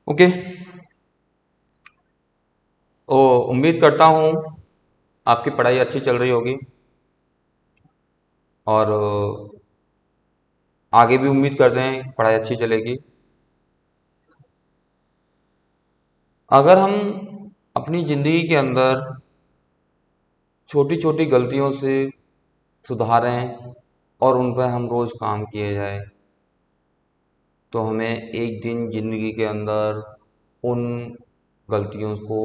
Okay. ओ, उम्मीद करता हूँ आपकी पढ़ाई अच्छी चल रही होगी और आगे भी उम्मीद करते हैं पढ़ाई अच्छी चलेगी। अगर हम अपनी ज़िंदगी के अंदर छोटी छोटी गलतियों से सुधारें और उन पर हम रोज़ काम किए जाए तो हमें एक दिन ज़िंदगी के अंदर उन गलतियों को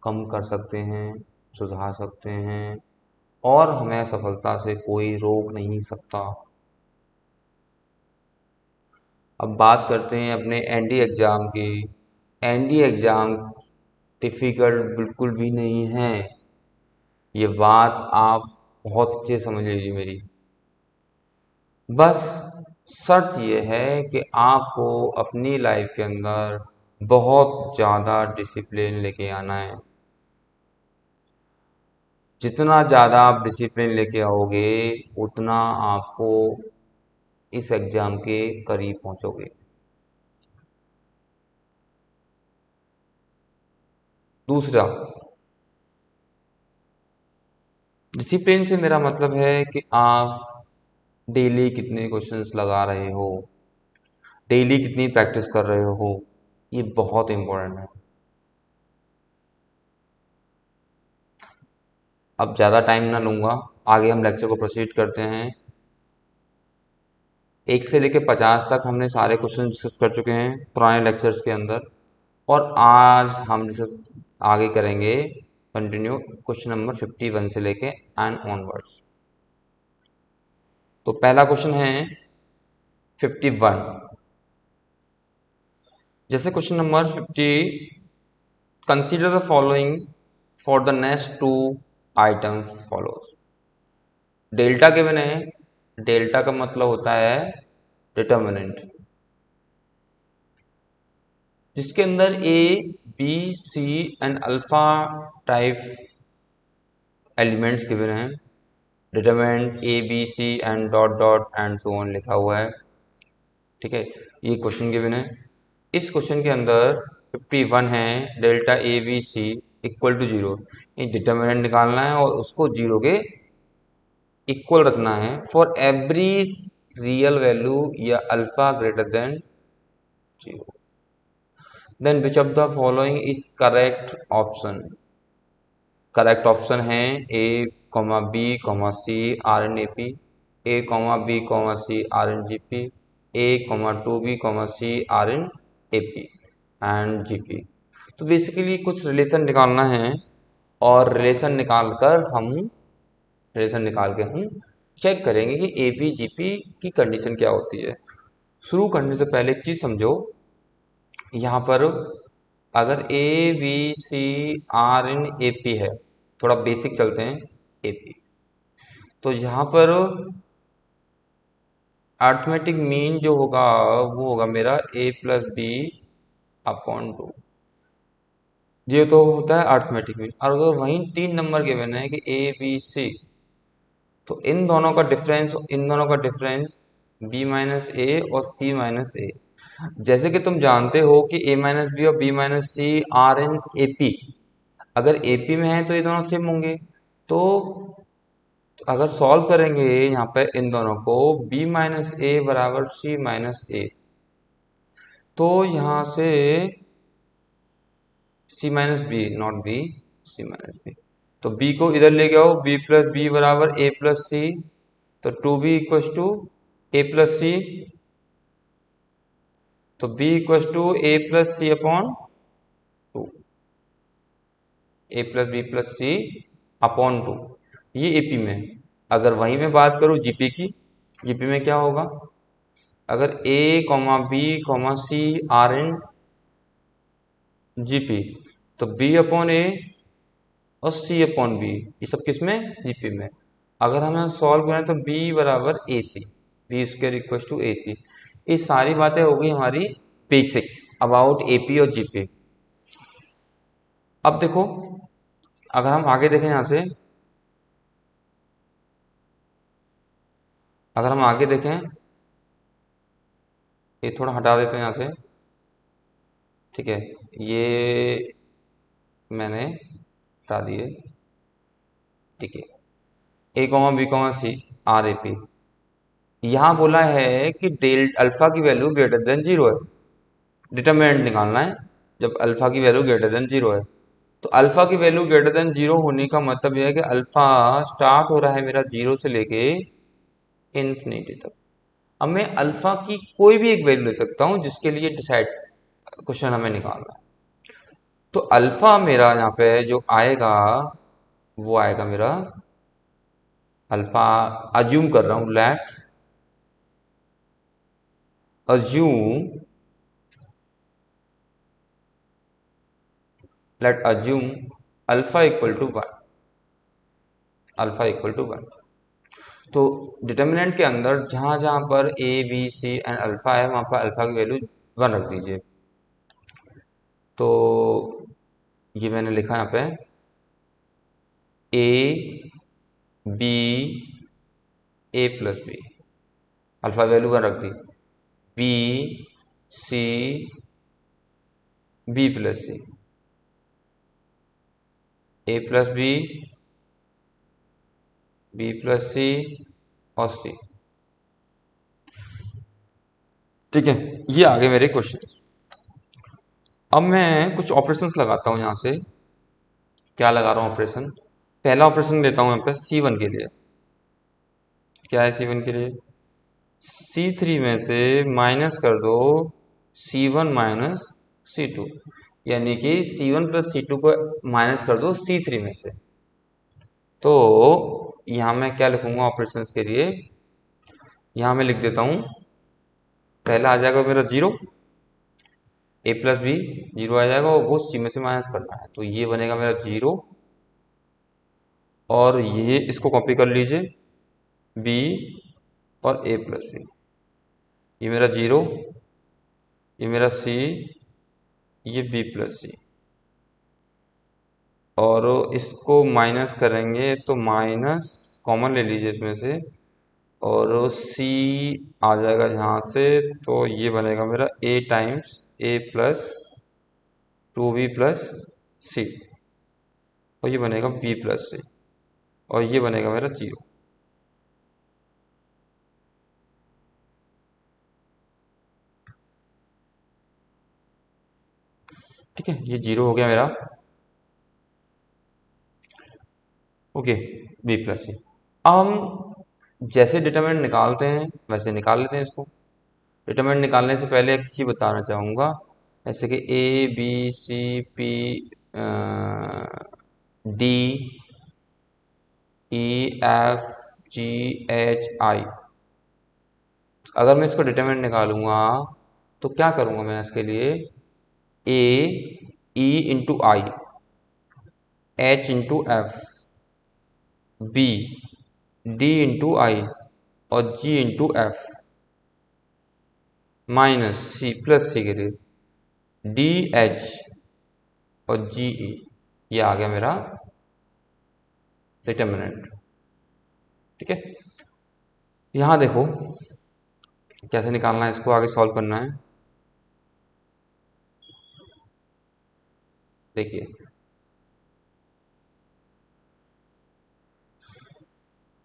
कम कर सकते हैं, सुधार सकते हैं और हमें सफलता से कोई रोक नहीं सकता। अब बात करते हैं अपने एनडी एग्ज़ाम की। एनडी एग्ज़ाम डिफ़िकल्ट बिल्कुल भी नहीं है। ये बात आप बहुत अच्छे से समझ लीजिए मेरी। बस शर्त ये है कि आपको अपनी लाइफ के अंदर बहुत ज़्यादा डिसिप्लिन लेके आना है। जितना ज़्यादा आप डिसिप्लिन लेके आओगे उतना आपको इस एग्ज़ाम के करीब पहुंचोगे। दूसरा, डिसिप्लिन से मेरा मतलब है कि आप डेली कितने क्वेश्चंस लगा रहे हो, डेली कितनी प्रैक्टिस कर रहे हो, ये बहुत इम्पोर्टेंट है। अब ज़्यादा टाइम ना लूँगा, आगे हम लेक्चर को प्रोसीड करते हैं। 1 से लेकर 50 तक हमने सारे क्वेश्चन डिस्कस कर चुके हैं पुराने लेक्चर्स के अंदर और आज हम डिस्कस आगे करेंगे कंटिन्यू क्वेश्चन नंबर 51 से लेके एंड ऑनवर्ड्स। तो पहला क्वेश्चन है 51। जैसे question number 50, consider the following for the next two item follows. Delta के बने, डेल्टा का मतलब होता है डिटर्मिनेंट, जिसके अंदर A B C and alpha type elements given हैं। Determinant A B C and dot dot and so on लिखा हुआ है। ठीक है, ये क्वेश्चन गिवन है। इस क्वेश्चन के अंदर 51 है delta A B C equal to zero. ये डिटर्मिनेंट निकालना है और उसको जीरो के इक्वल रखना है फॉर एवरी रियल वैल्यू या alpha greater than zero. Then which of the following is correct option. Correct option है A comma B comma C are in A P, A comma B comma C are in G P, A comma two B comma C are in A P and G P. तो basically कुछ relation निकालना है और relation निकाल के हम check करेंगे कि ए पी जी पी की कंडीशन क्या होती है। शुरू करने से पहले एक चीज़ समझो, यहाँ पर अगर A B C are in A P है, थोड़ा बेसिक चलते हैं। ए पी तो यहाँ पर अर्थमेटिक मीन जो होगा वो होगा मेरा ए प्लस बी अपॉन टू। ये तो होता है अर्थमेटिक मीन। और अगर वहीं 3 नंबर के बने हैं कि ए बी सी, तो इन दोनों का डिफरेंस बी माइनस ए और सी माइनस ए। जैसे कि तुम जानते हो कि ए माइनस बी और B minus C are in A P. अगर ए पी में है तो ये दोनों सेम होंगे। तो अगर सॉल्व करेंगे यहाँ पे इन दोनों को, b माइनस ए बराबर सी माइनस ए, तो यहाँ से C minus B not B, C minus B. तो b को इधर ले आओ, b प्लस बी बराबर a प्लस सी, तो two B equals to A plus C. तो b equals to A plus C upon two, A plus B plus C upon two. ये AP में। अगर वहीं में बात करूँ जीपी की, जीपी में क्या होगा, अगर a comma B comma C are in GP, तो b अपॉन ए और c अपॉन बी, ये सब किस में, जीपी में। अगर हमें सॉल्व करें तो b बराबर ए सी, बी स्क्वायर इक्वल टू ए सी। ये सारी बातें हो गई हमारी बेसिक अबाउट एपी और जीपी। अब देखो, अगर हम आगे देखें यहाँ से, अगर हम आगे देखें, ये थोड़ा हटा देते हैं यहाँ से। ठीक है, ये मैंने हटा दिए। ठीक है, A comma B comma C are A P. यहाँ बोला है कि डेल अल्फा की वैल्यू ग्रेटर देन जीरो है, डिटरमिनेंट निकालना है जब अल्फा की वैल्यू ग्रेटर देन जीरो है। तो अल्फा की वैल्यू ग्रेटर देन जीरो होने का मतलब यह है कि अल्फा स्टार्ट हो रहा है मेरा जीरो से लेके इन्फिनिटी तक। अब मैं अल्फा की कोई भी एक वैल्यू ले सकता हूँ जिसके लिए डिसाइड क्वेश्चन हमें निकालना है। तो अल्फा मेरा यहाँ पे जो आएगा वो आएगा मेरा अल्फा, अज्यूम कर रहा हूँ, assume let assume alpha equal to one, alpha equal to one. तो डिटर्मिनेंट के अंदर जहाँ जहाँ पर A B C and alpha है वहाँ पर अल्फा की वैल्यू वन रख दीजिए। तो ये मैंने लिखा यहाँ पे A B, A plus B, alpha value one रख दी, B C, B plus C, A plus B plus C और सी। ठीक है, ये आगे मेरे क्वेश्चन। अब मैं कुछ ऑपरेशंस लगाता हूँ यहाँ से। क्या लगा रहा हूँ ऑपरेशन? पहला ऑपरेशन लेता हूँ यहाँ पे C1 के लिए। क्या है C1 के लिए? C3 में से माइनस कर दो C1 माइनस C2, यानी कि C1 प्लस C2 को माइनस कर दो C3 में से। तो यहाँ मैं क्या लिखूंगा ऑपरेशंस के लिए? यहाँ मैं लिख देता हूँ, पहला आ जाएगा मेरा जीरो, ए प्लस बी जीरो आ जाएगा और वो सी में से माइनस करना है, तो ये बनेगा मेरा जीरो। और ये इसको कॉपी कर लीजिए, बी और ए प्लस बी, ये मेरा जीरो, ये मेरा सी, ये बी प्लस सी। और इसको माइनस करेंगे तो माइनस कॉमन ले लीजिए इसमें से, और सी आ जाएगा यहाँ से, तो ये बनेगा मेरा ए times A plus two B plus C, और ये बनेगा बी प्लस सी, और ये बनेगा मेरा जीरो। ठीक है, ये जीरो हो गया मेरा। ओके, बी प्लस सी। अब हम जैसे डिटरमिनेंट निकालते हैं वैसे निकाल लेते हैं इसको। डिटरमिनेंट निकालने से पहले एक चीज़ बताना चाहूँगा, जैसे कि A B C P D E F G H I. अगर मैं इसको डिटरमिनेंट निकालूंगा तो क्या करूँगा मैं इसके लिए? A E into I, H into F, B D into I और G into F, minus C plus C के लिए डी एच और जी ई। ये आ गया मेरा डिटर्मिनेंट। ठीक है, यहाँ देखो कैसे निकालना है इसको, आगे सॉल्व करना है। देखिए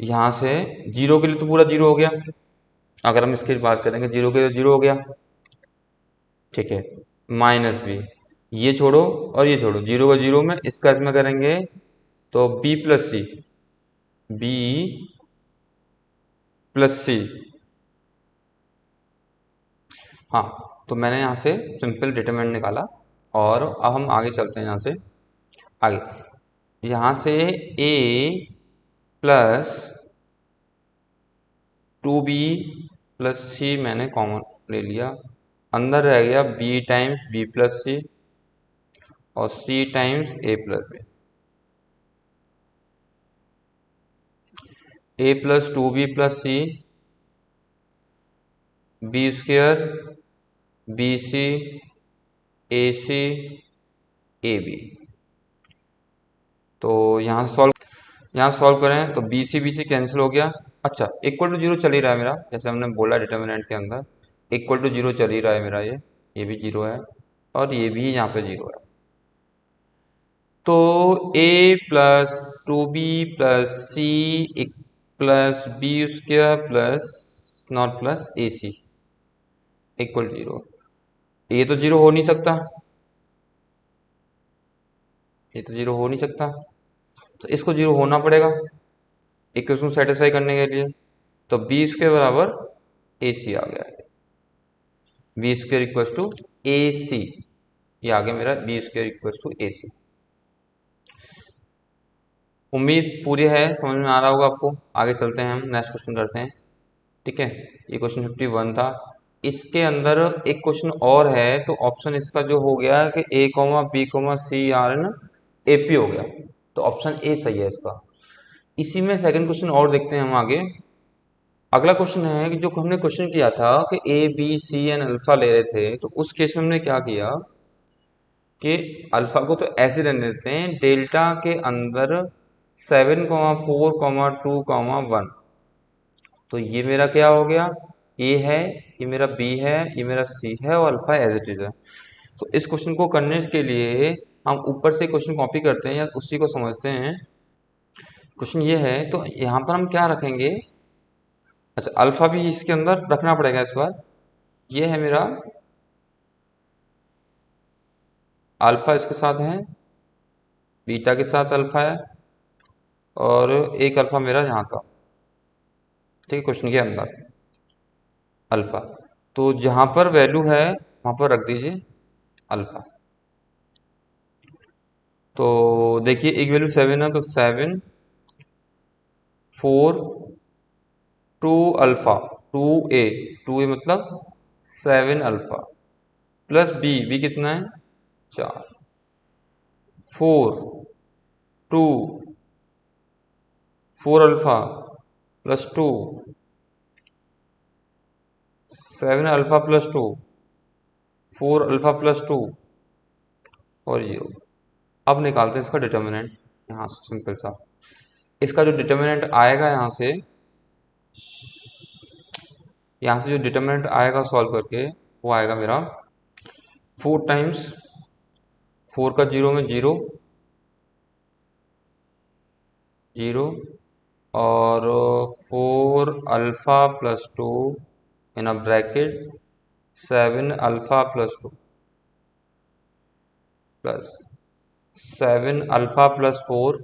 यहाँ से जीरो के लिए तो पूरा जीरो हो गया, अगर हम इसकी बात करेंगे जीरो के लिए जीरो हो गया। ठीक है, माइनस बी, ये छोड़ो और ये छोड़ो, जीरो का जीरो में इसका इसमें करेंगे तो B plus C, B plus सी। हाँ, तो मैंने यहाँ से सिंपल डिटरमिनेंट निकाला। और अब हम आगे चलते हैं यहाँ से आगे। यहाँ से A plus two B plus C मैंने कॉमन ले लिया, अंदर रह गया B times B plus C और C times A plus B. A plus two B plus C, B square, B C, A C, A B. तो यहाँ solve करें तो बी सी कैंसिल हो गया। अच्छा, इक्वल टू जीरो चल ही रहा है मेरा, जैसे हमने बोला डिटर्मिनेंट के अंदर इक्वल टू जीरो चल ही रहा है मेरा, ये भी जीरो है। और ये भी यहाँ पे 0 है। तो a plus 2b plus C plus B square plus not plus A C equal 0। ये तो 0 हो नहीं सकता, ये तो 0 हो नहीं सकता, तो इसको 0 होना पड़ेगा इक्वेशन को सेटिस्फाई करने के लिए। तो बी स्क्वायर बराबर ए सी आ गया, बी स्क्वायर इक्वल्स टू ए सी, ये आ गया मेरा बी स्क्वायर इक्वल्स टू ए सी। उम्मीद पूरी है, समझ में आ रहा होगा आपको। आगे चलते हैं, हम नेक्स्ट क्वेश्चन करते हैं। ठीक है, ये क्वेश्चन 51 था। इसके अंदर एक क्वेश्चन और है, तो ऑप्शन इसका जो हो गया कि A comma B comma C are in A P हो गया, तो ऑप्शन ए सही है इसका। इसी में सेकंड क्वेश्चन और देखते हैं हम आगे। अगला क्वेश्चन है कि जो हमने क्वेश्चन किया था कि A B C and alpha ले रहे थे, तो उस केस में हमने क्या किया कि अल्फा को तो ऐसे रहने देते हैं, डेल्टा के अंदर 7,4,2,1। तो ये मेरा क्या हो गया, ए है, ये मेरा बी है, ये मेरा सी है और अल्फा एज इट इज है। तो इस क्वेश्चन को करने के लिए हम ऊपर से क्वेश्चन कॉपी करते हैं या उसी को समझते हैं। क्वेश्चन ये है, तो यहाँ पर हम क्या रखेंगे, अच्छा अल्फा भी इसके अंदर रखना पड़ेगा इस बार। ये है मेरा अल्फा, इसके साथ है, बीटा के साथ अल्फा है, और एक अल्फा मेरा यहाँ था। ठीक है, क्वेश्चन के अंदर अल्फा, तो जहाँ पर वैल्यू है वहाँ पर रख दीजिए अल्फा। तो देखिए एक वैल्यू 7 है, तो 7 4 2 अल्फा 2a, 2a मतलब 7 अल्फा प्लस बी कितना है 4, 4 2 4 alpha plus 2 7 alpha plus 2 4 alpha plus 2 और 0। अब निकालते हैं इसका डिटर्मिनेंट। यहाँ से सिंपल सा इसका जो डिटर्मिनेंट आएगा, यहाँ से जो डिटर्मिनेंट आएगा सॉल्व करके, वो आएगा मेरा 4 टाइम्स 4 का 0 में 0 0 और 4 alpha plus 2 in a bracket 7 alpha plus 2 plus 7 alpha plus 4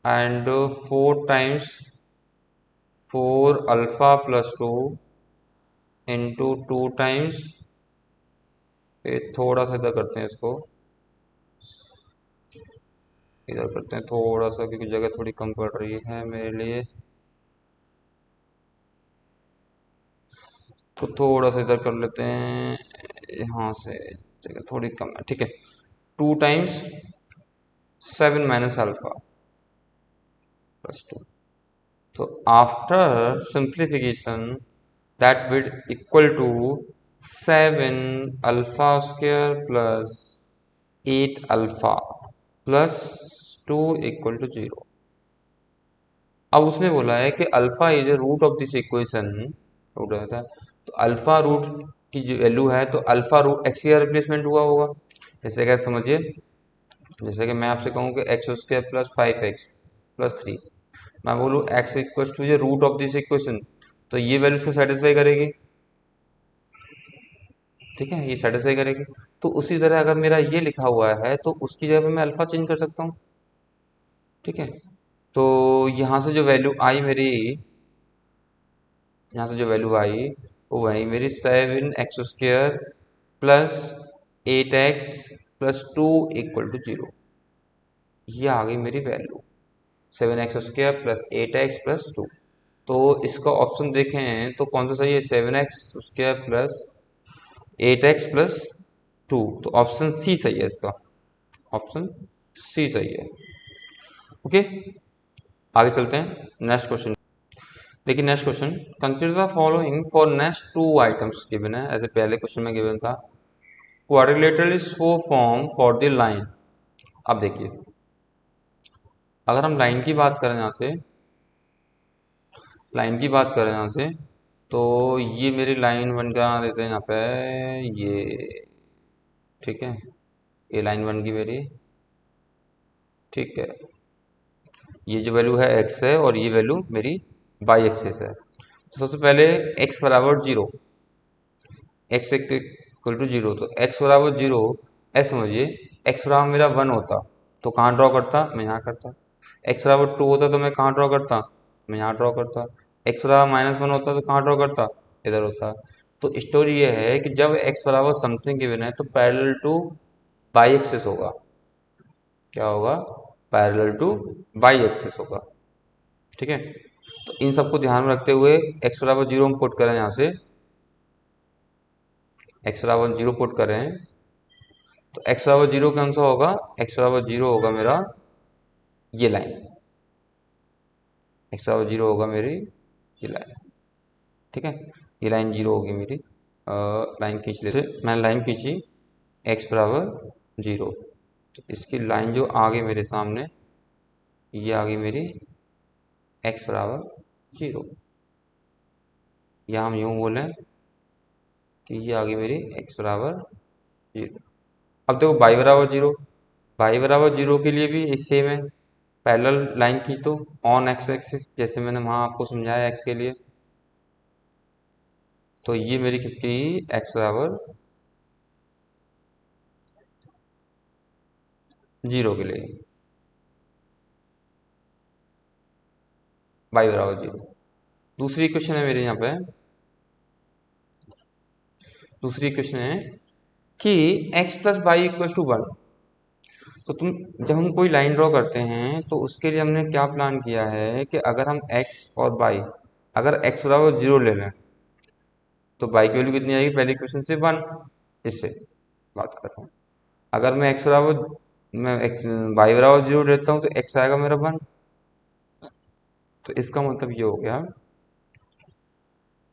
and 4 times 4 alpha plus 2 into 2 times, थोड़ा सा इधर करते हैं इसको, इधर करते हैं थोड़ा सा क्योंकि जगह थोड़ी कम पड़ रही है मेरे लिए, तो थोड़ा सा इधर कर लेते हैं, यहाँ से जगह थोड़ी कम है। ठीक है, 2 टाइम्स 7 माइनस अल्फा प्लस 2, तो after simplification that will equal to 7 alpha square plus 8 alpha plus 2 equal to 0। अब उसने बोला है कि alpha is a root of this equation, root होता है, तो अल्फा रूट की जो वैल्यू है, तो अल्फा रूट एक्स का रिप्लेसमेंट हुआ होगा। जैसे क्या समझिए, जैसे कि मैं आपसे कहूँ कि x square plus 5x plus 3, मैं बोलूँ एक्स इक्वल टू ये रूट ऑफ दिस इक्वेशन, तो ये वैल्यू इसको सेटिस्फाई करेगी। ठीक है, ये सेटिस्फाई करेगी। तो उसी तरह अगर मेरा ये लिखा हुआ है, तो उसकी जगह पे मैं अल्फा चेंज कर सकता हूँ। ठीक है, तो यहाँ से जो वैल्यू आई मेरी, यहाँ से जो वैल्यू आई वो वही मेरी 7x² plus 8x plus 2 equal to 0, ये आ गई मेरी value 7x² plus 8x plus 2। तो इसका ऑप्शन देखें तो कौन सा सही है, 7x² प्लस 8x प्लस 2, तो ऑप्शन सी सही है इसका, ऑप्शन सी सही है। ओके, आगे चलते हैं नेक्स्ट क्वेश्चन। देखिए next question, consider the following for next 2 items given है, ऐसे पहले क्वेश्चन में गिवन था quadrilateral is fo form for the line. अब देखिए अगर हम लाइन की बात करें, यहाँ से लाइन की बात करें यहाँ से, तो ये मेरी लाइन वन का देते हैं यहाँ पे, ये ठीक है, ये लाइन वन की मेरी, ठीक है। ये जो वैल्यू है एक्स है और ये वैल्यू मेरी बाई एक्सेस है। तो सबसे पहले एक्स बराबर zero, X equal to zero, तो एक्स बराबर जीरो, ऐसे समझिए एक्स बराबर मेरा वन होता तो कहाँ ड्रॉ करता, मैं यहाँ करता। एक्स बराबर टू होता तो मैं कहाँ ड्रॉ करता, मैं यहाँ ड्रॉ करता। एक्स बराबर माइनस वन होता तो कहाँ ड्रॉ करता, इधर होता। तो स्टोरी ये है कि जब एक्स बराबर समथिंग गिवन है तो पैरेलल टू बाई एक्सिस होगा। क्या होगा, पैरेलल टू बाई एक्सिस होगा, ठीक है। तो इन सबको ध्यान में रखते हुए एक्स बराबर जीरो हम पुट करें यहाँ से, एक्स बराबर जीरो पुट करें तो एक्स बराबर जीरो कौन सा होगा, एक्स बराबर जीरो होगा मेरा ये लाइन, एक्स बराबर जीरो होगा मेरी ये लाइन, ठीक है। ये लाइन जीरो होगी मेरी, लाइन खींच लेते, मैंने लाइन खींची एक्स बराबर जीरो, तो इसकी लाइन जो आ गई मेरे सामने, ये आ गई मेरी एक्स बराबर जीरो, या हम यूँ बोलें कि ये आ गई मेरी एक्स बराबर जीरो। अब देखो बाई बराबर जीरो, बाई बराबर जीरो के लिए भी सेम है, पैरेलल लाइन खींचो ऑन एक्स एक्सिस, जैसे मैंने वहाँ आपको समझाया एक्स के लिए। तो ये मेरी किसकी, एक्स बराबर जीरो के लिए, बाई बराबर जीरो। दूसरी इक्वेशन है मेरे यहाँ पे, दूसरी इक्वेशन है कि X plus Y equal to one. तो तुम, जब हम कोई लाइन ड्रॉ करते हैं तो उसके लिए हमने क्या प्लान किया है कि अगर हम x और y, अगर x बराबर जीरो ले लें तो y की वैल्यू कितनी आएगी, पहली इक्वेशन से वन, इससे बात कर रहा हूँ। अगर मैं x बराबर, मैं y बराबर जीरो लेता हूँ तो x आएगा मेरा वन। तो इसका मतलब ये हो गया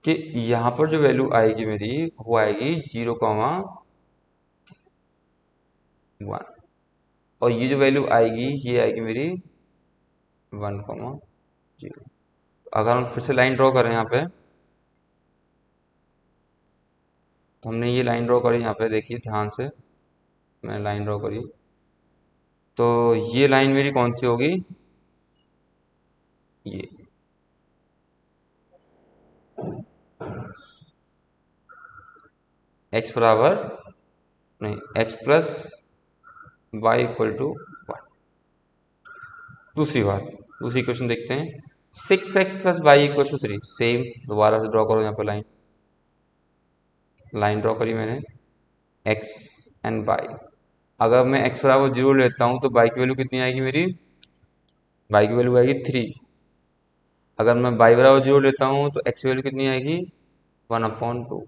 कि यहाँ पर जो वैल्यू आएगी मेरी वो आएगी जीरो कॉमा वन, और ये जो वैल्यू आएगी ये आएगी मेरी वन कॉमा जीरो। अगर हम फिर से लाइन ड्रॉ करें यहाँ पे, तो हमने ये लाइन ड्रॉ करी यहाँ पे, देखिए ध्यान से, मैंने लाइन ड्रॉ करी, तो ये लाइन मेरी कौन सी होगी, ये x बराबर, नहीं, x plus Y equal to one. दूसरी बात, दूसरी क्वेश्चन देखते हैं, six X plus Y equal to three, same दोबारा से ड्रॉ करो यहाँ पे लाइन, लाइन ड्रॉ करी मैंने x एंड वाई। अगर मैं x बराबर जीरो लेता हूँ तो y की वैल्यू कितनी आएगी मेरी, y की वैल्यू आएगी थ्री। अगर मैं y बराबर जीरो लेता हूँ तो x की वैल्यू कितनी आएगी, वन अपॉन टू।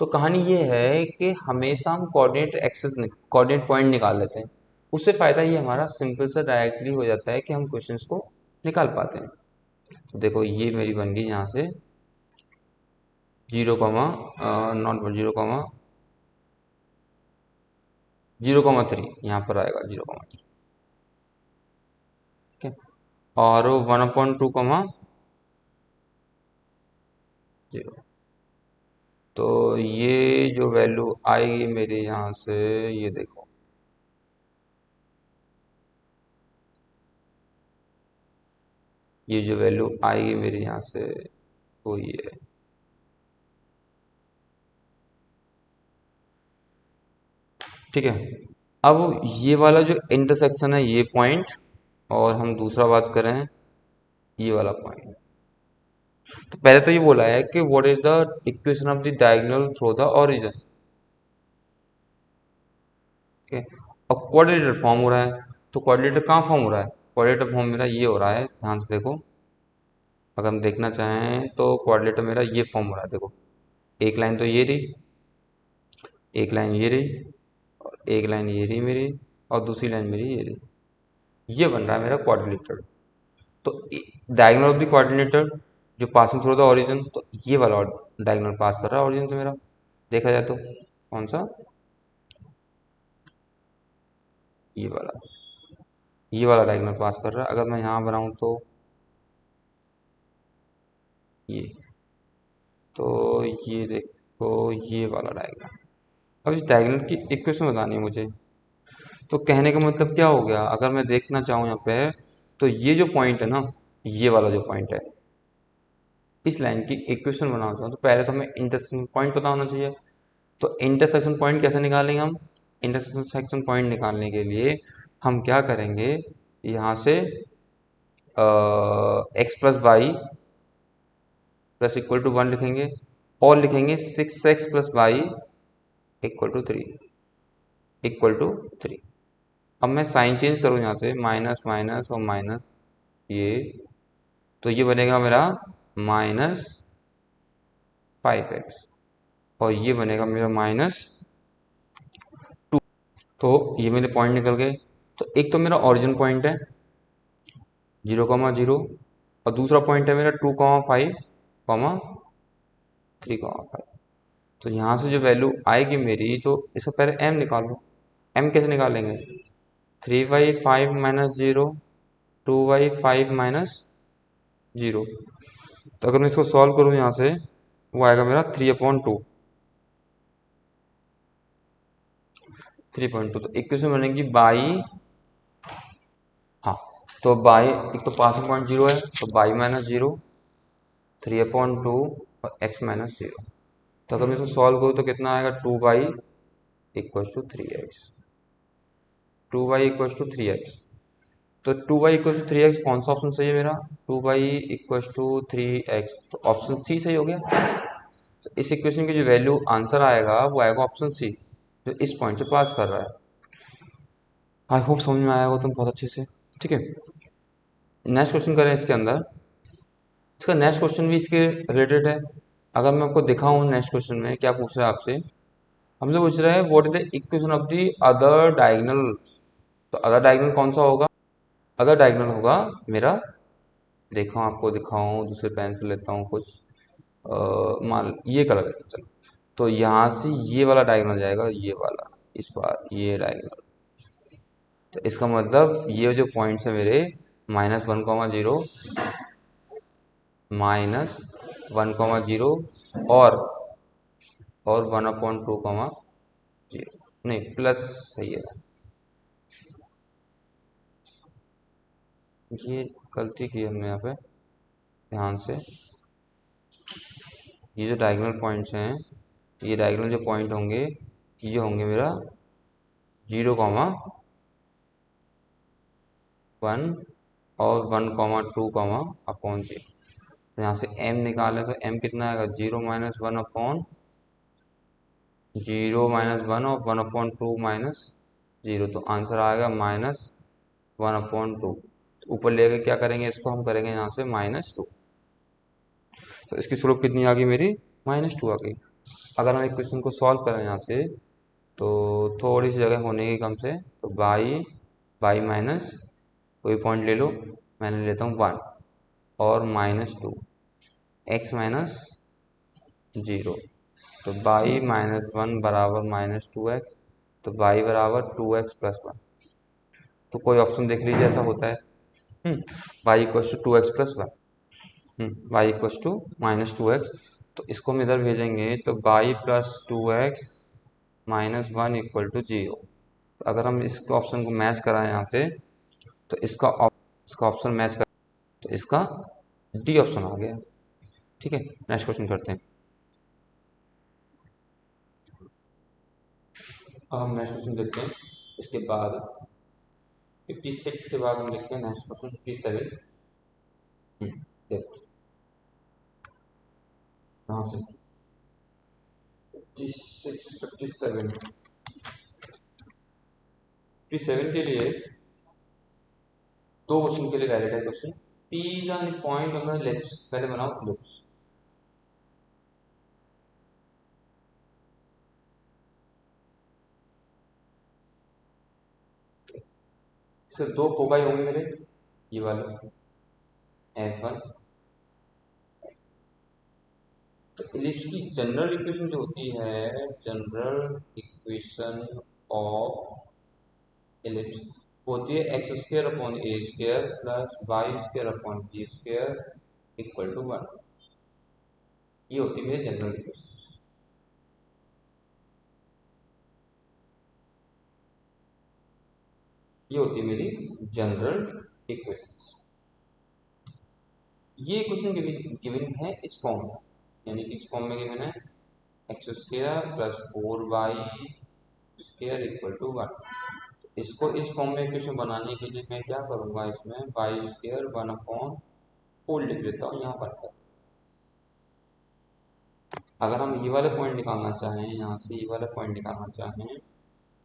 तो कहानी ये है कि हमेशा हम कोऑर्डिनेट एक्सेस, कोऑर्डिनेट पॉइंट निकाल लेते हैं। उससे फ़ायदा ये हमारा सिंपल सा डायरेक्टली हो जाता है कि हम क्वेश्चंस को निकाल पाते हैं। तो देखो ये मेरी बन गई यहाँ से zero comma, not zero comma, zero comma three, यहाँ पर आएगा जीरो कॉमा थ्री, ठीक है। और one upon two comma zero. तो ये जो वैल्यू आएगी मेरे यहाँ से, ये देखो, ये जो वैल्यू आएगी मेरे यहाँ से वो ये है, ठीक है। अब ये वाला जो इंटरसेक्शन है ये पॉइंट, और हम दूसरा बात करें ये वाला पॉइंट। तो पहले तो ये बोला है कि what is the equation of the diagonal through the origin, ठीक है। और क्वाड्रेटर फॉर्म हो रहा है, तो क्वाड्रेटर कहाँ फॉर्म हो रहा है, क्वाड्रेटर फॉर्म मेरा ये हो रहा है, ध्यान से देखो। अगर हम देखना चाहें तो क्वाड्रेटर मेरा ये फॉर्म हो रहा है, देखो एक लाइन तो ये रही, एक लाइन ये रही, और एक लाइन ये रही मेरी, और दूसरी लाइन मेरी ये रही, ये बन रहा है मेरा क्वाड्रिलेटरल। तो डायगोनल ऑफ द क्वाड्रिलेटरल जो पासिंग थ्रू द ओरिजिन, तो ये वाला डायगोनल पास कर रहा है ओरिजिन से मेरा, देखा जाए तो कौन सा, ये वाला, ये वाला डायगोनल पास कर रहा है। अगर मैं यहाँ बनाऊँ तो ये, तो ये देखो ये वाला डायग्राम। अब इस डायग्राम की इक्वेशन बतानी है मुझे। तो कहने का मतलब क्या हो गया, अगर मैं देखना चाहूँ यहाँ पे, तो ये जो पॉइंट है ना, ये वाला जो पॉइंट है, इस लाइन की इक्वेशन बनाना चाहूँ तो पहले तो हमें इंटरसेक्शन पॉइंट पता होना चाहिए। तो इंटरसेक्शन पॉइंट कैसे निकालेंगे हम? इंटरसेक्शन पॉइंट निकालने के लिए हम क्या करेंगे, यहाँ से X plus Y plus equal to 1 लिखेंगे, और लिखेंगे 6x plus Y equal to 3, equal to 3। अब मैं साइन चेंज करूँ यहाँ से, माइनस माइनस और माइनस, ये तो ये बनेगा मेरा माइनस 5x, और ये बनेगा मेरा माइनस। तो ये मेरे पॉइंट निकल गए। तो एक तो मेरा ओरिजिन पॉइंट है 0,0, और दूसरा पॉइंट है मेरा 2,5, 3,5। तो यहाँ से जो वैल्यू आएगी मेरी, तो इसका पहले m निकाल लो। m कैसे निकालेंगे? 3/5 माइनस 0, 2/5 माइनस 0। तो अगर मैं इसको सॉल्व करूँ यहाँ से, वो आएगा मेरा 3/2, 3.2। तो इक्वेशन बनेगी बाई, हाँ, तो बाई, एक तो पास में पॉइंट 0 है, तो बाई माइनस 0, 3/2 और x माइनस 0। तो अगर मैं इसको सॉल्व करूँ तो कितना आएगा, 2 Y equals to 3x, 2 Y equals to 3x। तो 2 बाई इक्वल्स टू 3x कौन सा ऑप्शन सही है मेरा? 2 बाई इक्वल्स टू 3x, तो ऑप्शन सी सही हो गया। तो इस इक्वेशन की जो वैल्यू आंसर आएगा वो आएगा ऑप्शन सी, जो इस पॉइंट से पास कर रहा है। आई होप समझ में आया हो तुम बहुत अच्छे से। ठीक है, नेक्स्ट क्वेश्चन करें इसके अंदर। इसका नेक्स्ट क्वेश्चन भी इसके रिलेटेड है। अगर मैं आपको दिखाऊं नेक्स्ट क्वेश्चन में क्या पूछ रहा है आपसे, हमसे पूछ रहा है what is the equation of the other diagonal. तो अदर डायगोनल कौन सा होगा? अदर डायगोनल होगा मेरा, देखो आपको दिखाऊं, दूसरे पेन से लेता हूँ कुछ, मान ये कलर है, चलो। तो यहाँ से ये वाला डायगोनल जाएगा, ये वाला, इस बार ये डायगोनल। तो इसका मतलब ये जो पॉइंट्स है मेरे, -1,0, -1,0, और 1/2, नहीं प्लस, सही है। ये गलती की हमने यहाँ पे, ध्यान से। ये जो डायगोनल पॉइंट्स हैं, ये डायगोनल जो पॉइंट होंगे, ये होंगे मेरा 0,1 और 1,2,0। तो यहाँ से m निकालें तो m कितना आएगा, 0 - 1 और 1/2 -0। तो आंसर आएगा -1/2। ऊपर लेके क्या करेंगे, इसको हम करेंगे यहाँ से -2। तो इसकी स्लोप कितनी आ गई मेरी, -2 आ गई। अगर हम इक्वेशन को सॉल्व करें यहाँ से, तो थोड़ी सी जगह होने की कम से, तो बाई बाई माइनस, कोई पॉइंट ले लो, मैंने लेता हूँ 1, और -2, x - 0। तो बाई -1 बराबर -2x, तो बाई बराबर 2x + 1। तो कोई ऑप्शन देख लीजिए ऐसा होता है। Y equals to 2x + 1, Y equals to -2x। तो इसको हम इधर भेजेंगे, तो बाई +2x -1 इक्वल टू 0। तो अगर हम इसके ऑप्शन को मैच कराएं यहाँ से, तो इसका ऑप्शन मैच कर, तो इसका डी ऑप्शन आ गया। ठीक है, नेक्स्ट क्वेश्चन करते हैं। अब हम नेक्स्ट क्वेश्चन देखते हैं। इसके बाद 56 के बाद हम लिखते हैं नेक्स्ट क्वेश्चन 57। देखते कहाँ से, 56, 57, 57 के लिए दो क्वेश्चन के लिए वैलिड है क्वेश्चन। पी यानी पॉइंट ऑन द लेफ्ट, पहले बनाओ लेफ्ट। इससे दो फोकाई होंगे मेरे, ये वाले F1। तो इलिप्स की जनरल इक्वेशन जो होती है, जनरल इक्वेशन ऑफ इलिप्स होती है x² + a² + y² / b² = 1। ये होती है मेरी जनरल इक्वेशन। ये होती है मेरी जनरल इक्वेशन। ये इक्वेशन गिवन है इस फॉर्म में, यानी कि इस फॉर्म में गिवन है X square plus 4y square equal to 1। इसको इस फॉर्म में इक्वेशन बनाने के लिए मैं क्या करूँगा, इसमें वाई स्क्वायर 1/4 लिख लेता हूँ यहाँ पर। अगर हम ये वाले पॉइंट निकालना चाहें, यहाँ से ये वाले पॉइंट निकालना चाहें,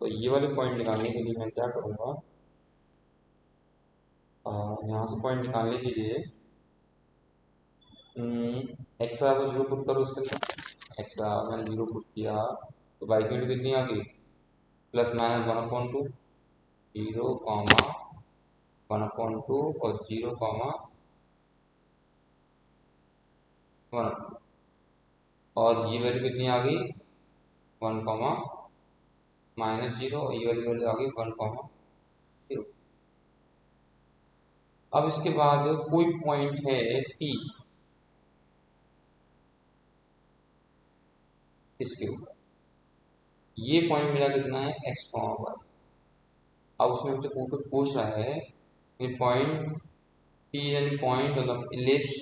तो ये वाले पॉइंट निकालने के लिए मैं क्या करूँगा, यहाँ से पॉइंट निकालने के लिए एक्स बराबर 0 पुट करो उसके लिए। एक्स बराबर मैंने 0 पुट किया तो वाई की वैल्यू कितनी आ गई, प्लस माइनस 1/2, 0, 1/2 और 0, 1। और ये वैल्यू कितनी आ गई, 1, -0, और ये वाली वैल्यू आ गई 1, 0। अब इसके बाद कोई पॉइंट है P इसके ऊपर, ये पॉइंट मेरा कितना है x, अब उसमें हमसे पूछ रहा है कि point P and point of ellipse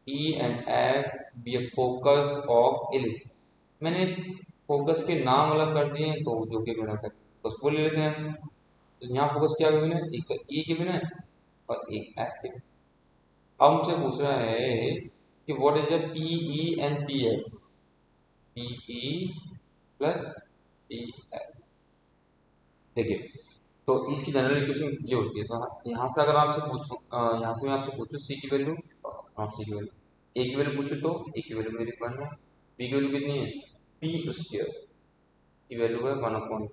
E and F be a focus of ellipse. मैंने फोकस के नाम अलग कर दिए हैं, तो जो कि मेरा फोकस वो ले लेते हैं। तो यहाँ फोकस क्या गिवन है, एक तो E गिवन है और एक F गिवन है। अब हमसे पूछ रहा है कि what is the P E and P F, P E plus P F. देखिए, तो इसकी जनरल इक्वेशन ये होती है। तो यहाँ से अगर आपसे पूछूं, यहाँ से मैं आपसे पूछूं सी की वैल्यू, नॉट सी की वैल्यू, ए की वैल्यू पूछूं तो ए की वैल्यू मेरी 1 है, बी की वैल्यू कितनी है, पी स्क्वायर की वैल्यू है 1/,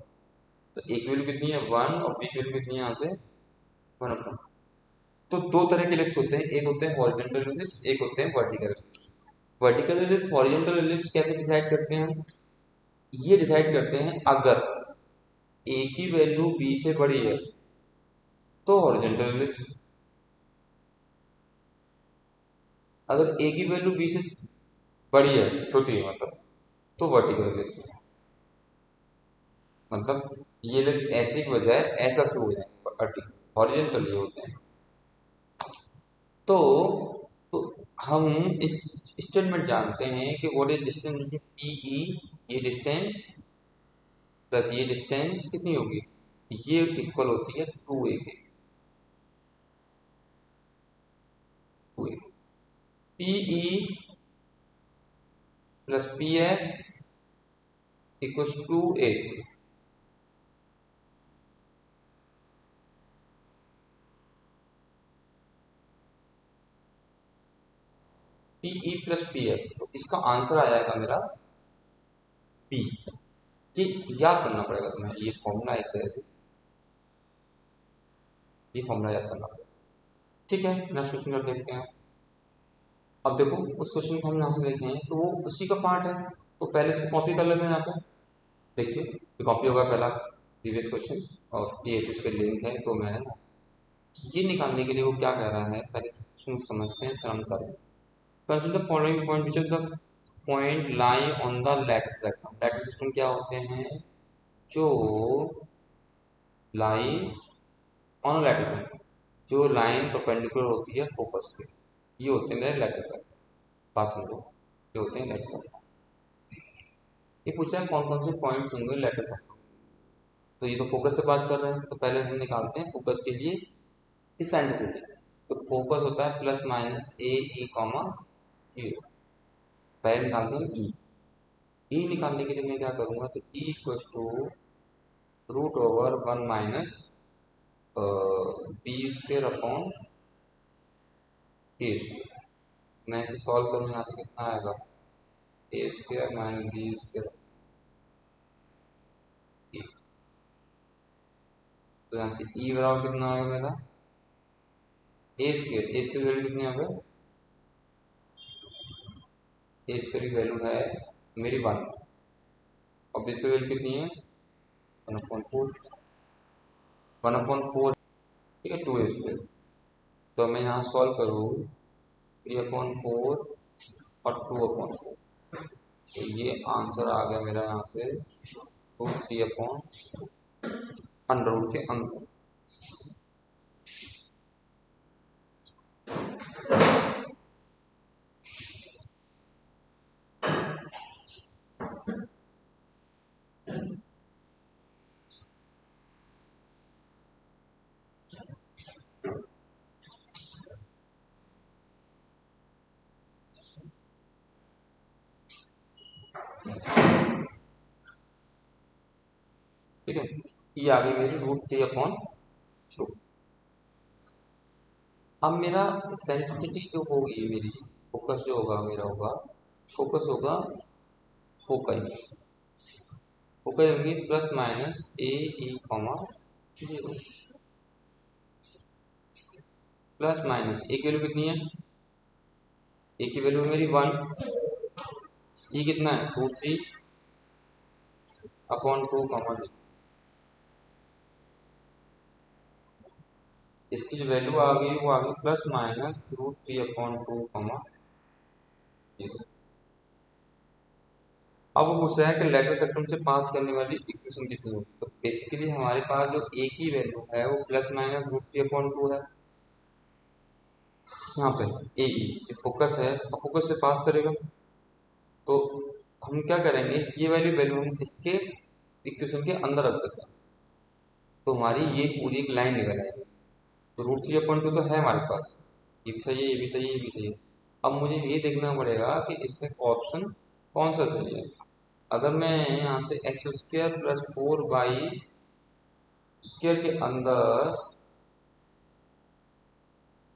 तो ए की वैल्यू कितनी है 1 और बी की वैल्यू कितनी है यहाँ से 1/। तो दो तरह के एलिप्स होते हैं, एक होते हैं हॉरिजॉन्टल एलिप्स, एक होते हैं vertical ellipse. Vertical ellipse, horizontal ellipse कैसे डिसाइड करते हैं हम, ये डिसाइड करते हैं अगर ए की वैल्यू बी से बड़ी है तो हॉरिजॉन्टल एलिप्स, अगर ए की वैल्यू बी से बड़ी है, छोटी है मतलब, तो वर्टिकल एलिप्स। मतलब ये एलिप्स ऐसे की बजाय ऐसा शुरू हो जाएंगे, हॉरिजॉन्टल ये होते हैं। तो तो हम एक स्टेटमेंट जानते हैं कि what is distance between P E, ये डिस्टेंस प्लस ये डिस्टेंस कितनी होगी, ये इक्वल होती है 2a के, 2a। P E plus P F equals 2a। P E plus P F, तो इसका आंसर आ जाएगा मेरा बी। ये याद करना पड़ेगा तुम्हें, ये फॉर्मूला एक तरह से, ये फॉर्मूला याद करना पड़ेगा। ठीक है, नेक्स्ट क्वेश्चन कर देखते हैं। अब देखो उस क्वेश्चन को हम यहाँ से देखें तो वो उसी का पार्ट है, तो पहले इसको कॉपी कर लेते हैं यहाँ पे। देखिए ये कॉपी होगा पहला प्रीवियस क्वेश्चन, और टीएचएस के लिंक है, तो मैं ये निकालने के लिए वो क्या कह रहा है, पहले क्वेश्चन समझते हैं फिर हम करें। Consider following point which is the point lie on the lattice rectum. Lattice rectum क्या होते हैं, जो लाई ऑन लैटिस रेक्टम, जो लाइन परपेंडिकुलर होती है फोकस के, ये होते हैं मेरे लैटिस रेक्टम। बात समझो, ये होते हैं लैटिस रेक्टम। ये पूछ रहे हैं कौन कौन से पॉइंट्स होंगे लैटिस रेक्टम, तो ये तो फोकस से पास कर रहे हैं, तो पहले हम निकालते हैं फोकस के लिए इसेंट्रिसिटी। तो फोकस होता है प्लस माइनस ए ई कॉमा 0। पहले निकालते हैं ई। ई निकालने के लिए मैं क्या करूंगा, तो E equals to √1 B square upon A square. मैं इसे सॉल्व करूँ, यहाँ से कितना आएगा, A square minus B square. तो यहाँ से ई बराबर कितना आएगा मेरा, A square, A square value कितनी आ गई, ए स्क्वेयर की वैल्यू है मेरी 1, और बी स्क्वेयर वैल्यू कितनी है 1/4, 1/4, ठीक है 2a स्क्वेयर। तो मैं यहाँ सॉल्व करूँ 3/4 और 2/4, तो ये आंसर आ गया मेरा यहाँ से रूट 3 अपॉन अंडर रूट के अंदर। ठीक है, ये आ गई मेरी रूट 3 अपॉन 2। अब मेरा सेंट्रिसिटी जो होगी मेरी, फोकस जो होगा मेरा होगा, फोकस होगा फोकल, फोकल होगी प्लस माइनस ए ई कॉमा 0, प्लस माइनस ए की वैल्यू कितनी है, ए की वैल्यू मेरी 1, ये कितना है रूट 3 अपॉन 2 कॉमा 0। इसकी जो वैल्यू आ गई वो आ गई plus minus root 3 upon 2 comma 0। अब वो पूछ रहा है कि लेटर सेक्टम से पास करने वाली इक्वेशन कितनी होगी। तो बेसिकली हमारे पास जो ए की वैल्यू है वो प्लस माइनस रूट 3 अपॉन 2 है, यहाँ पे ए ई ये फोकस है और फोकस से पास करेगा। तो हम क्या करेंगे, ये वाली वैल्यू हम इसके इक्वेशन के अंदर रख देते हैं, तो हमारी ये पूरी एक लाइन निकल आएगी। तो रूट 3 अपॉन 2 तो है हमारे पास, ये भी सही है, ये भी सही है, ये भी सही है। अब मुझे ये देखना पड़ेगा कि इसमें ऑप्शन कौन सा सही है। अगर मैं यहाँ से X square plus 4 Y square के अंदर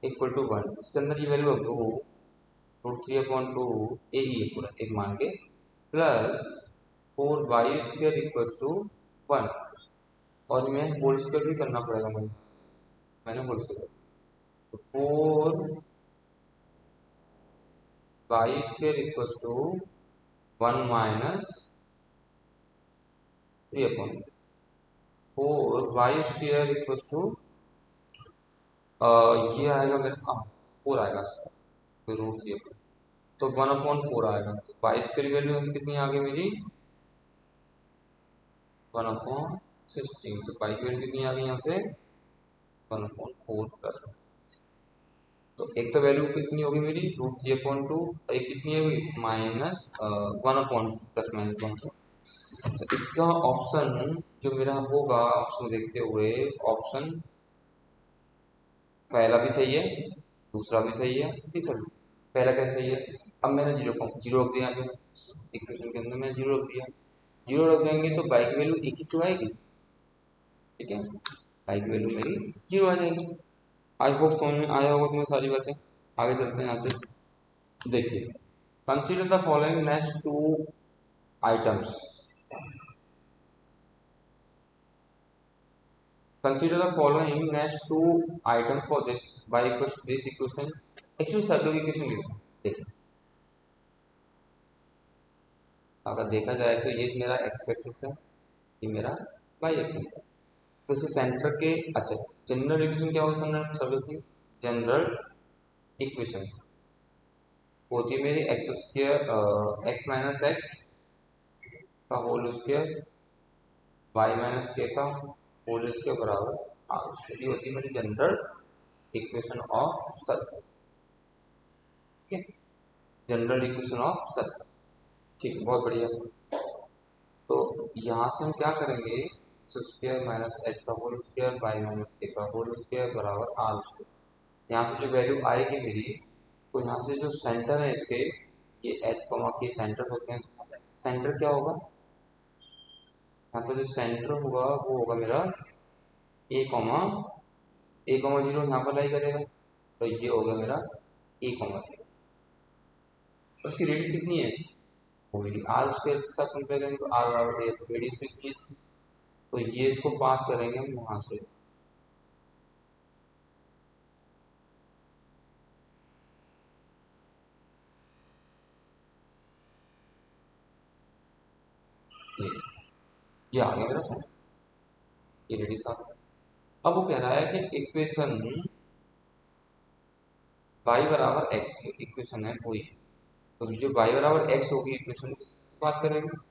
इक्वल टू 1, इसके अंदर ये वैल्यू रख दो रूट 3 अपॉन 2 ए ही है पूरा एक मान के, plus 4 Y square equal to 1, और मैं होल स्क्वायर भी करना पड़ेगा मुझे, मैंने होल स्क्वायर, तो 4 Y square equal to 1 minus 3 upon 4 Y square equal to ये आएगा मेरा 4 आएगा, तो रूट 3 अपॉन, तो 1/4 आएगा। तो वाई स्क्र वैल्यू कितनी आ गई मेरी 1/16, तो पाई की वैल्यू कितनी आ गई यहाँ से 1/4 प्लस 1। तो एक तो वैल्यू कितनी होगी मेरी रूट 3 अपॉन 2, एक कितनी होगी माइनस 1/+-1। तो इसका ऑप्शन जो मेरा होगा, ऑप्शन देखते हुए ऑप्शन पहला भी सही है, दूसरा भी सही है, तीसरा भी। पहला कैसे सही है, अब मैंने जीरो रख दिया यहाँ पे, इक्वेशन के अंदर मैंने जीरो रख दिया, जीरो रख देंगे तो बाई की वैल्यू एक ही क्यों आएगी, ठीक है, बाई की वैल्यू मेरी जीरो आ जाएगी। आई होप समझ में आया होगा तुम्हें सारी बातें। आगे चलते हैं यहाँ से, देखिए consider the following next to items, consider the following next two item for this by this equation, actually circular equation लिखो। देखिए अगर देखा जाए तो ये मेरा एक्स एक्सिस है, ये मेरा वाई एक्सिस है, तो इसे सेंटर के, अच्छा जनरल इक्वेशन क्या होती है सर्कुलर की, जनरल इक्वेशन होती है मेरी x square x minus x का होल स्क्वायर वाई माइनस के का होल स्क्वायर बराबर आर स्क्वायर, ये होती है मेरी जनरल इक्वेशन ऑफ सर्कल, ठीक है, जनरल इक्वेशन ऑफ सर्कल, ठीक है, बहुत बढ़िया। तो यहाँ से हम क्या करेंगे, एक्स स्क्वायर माइनस एच का होल स्क्वायर वाई माइनस के का होल स्क्वायर बराबर आर स्क्वायर। यहाँ से जो वैल्यू आएगी मेरी, तो यहाँ से जो सेंटर है इसके, ये एच कॉमा के सेंटर होते हैं, सेंटर क्या होगा, यहाँ पे जो सेंटर होगा वो होगा मेरा ए कॉमा जीरो, यहाँ पर लाई करेगा, तो ये होगा मेरा ए कॉमा, उसकी रेडियस कितनी है, वो मेरी आर स्क्वायर के साथ कंपेयर करेंगे तो आर बराबर है, तो रेडियस भी कितनी है इसकी, तो ये इसको पास करेंगे हम वहां से, ये ये आ गया मेरा सेंटर, ये रेडियस आ गया। अब वो कह रहा है कि इक्वेशन y बराबर एक्स की इक्वेशन है कोई, तो जो y बराबर एक्स होगी इक्वेशन, पास करेगा,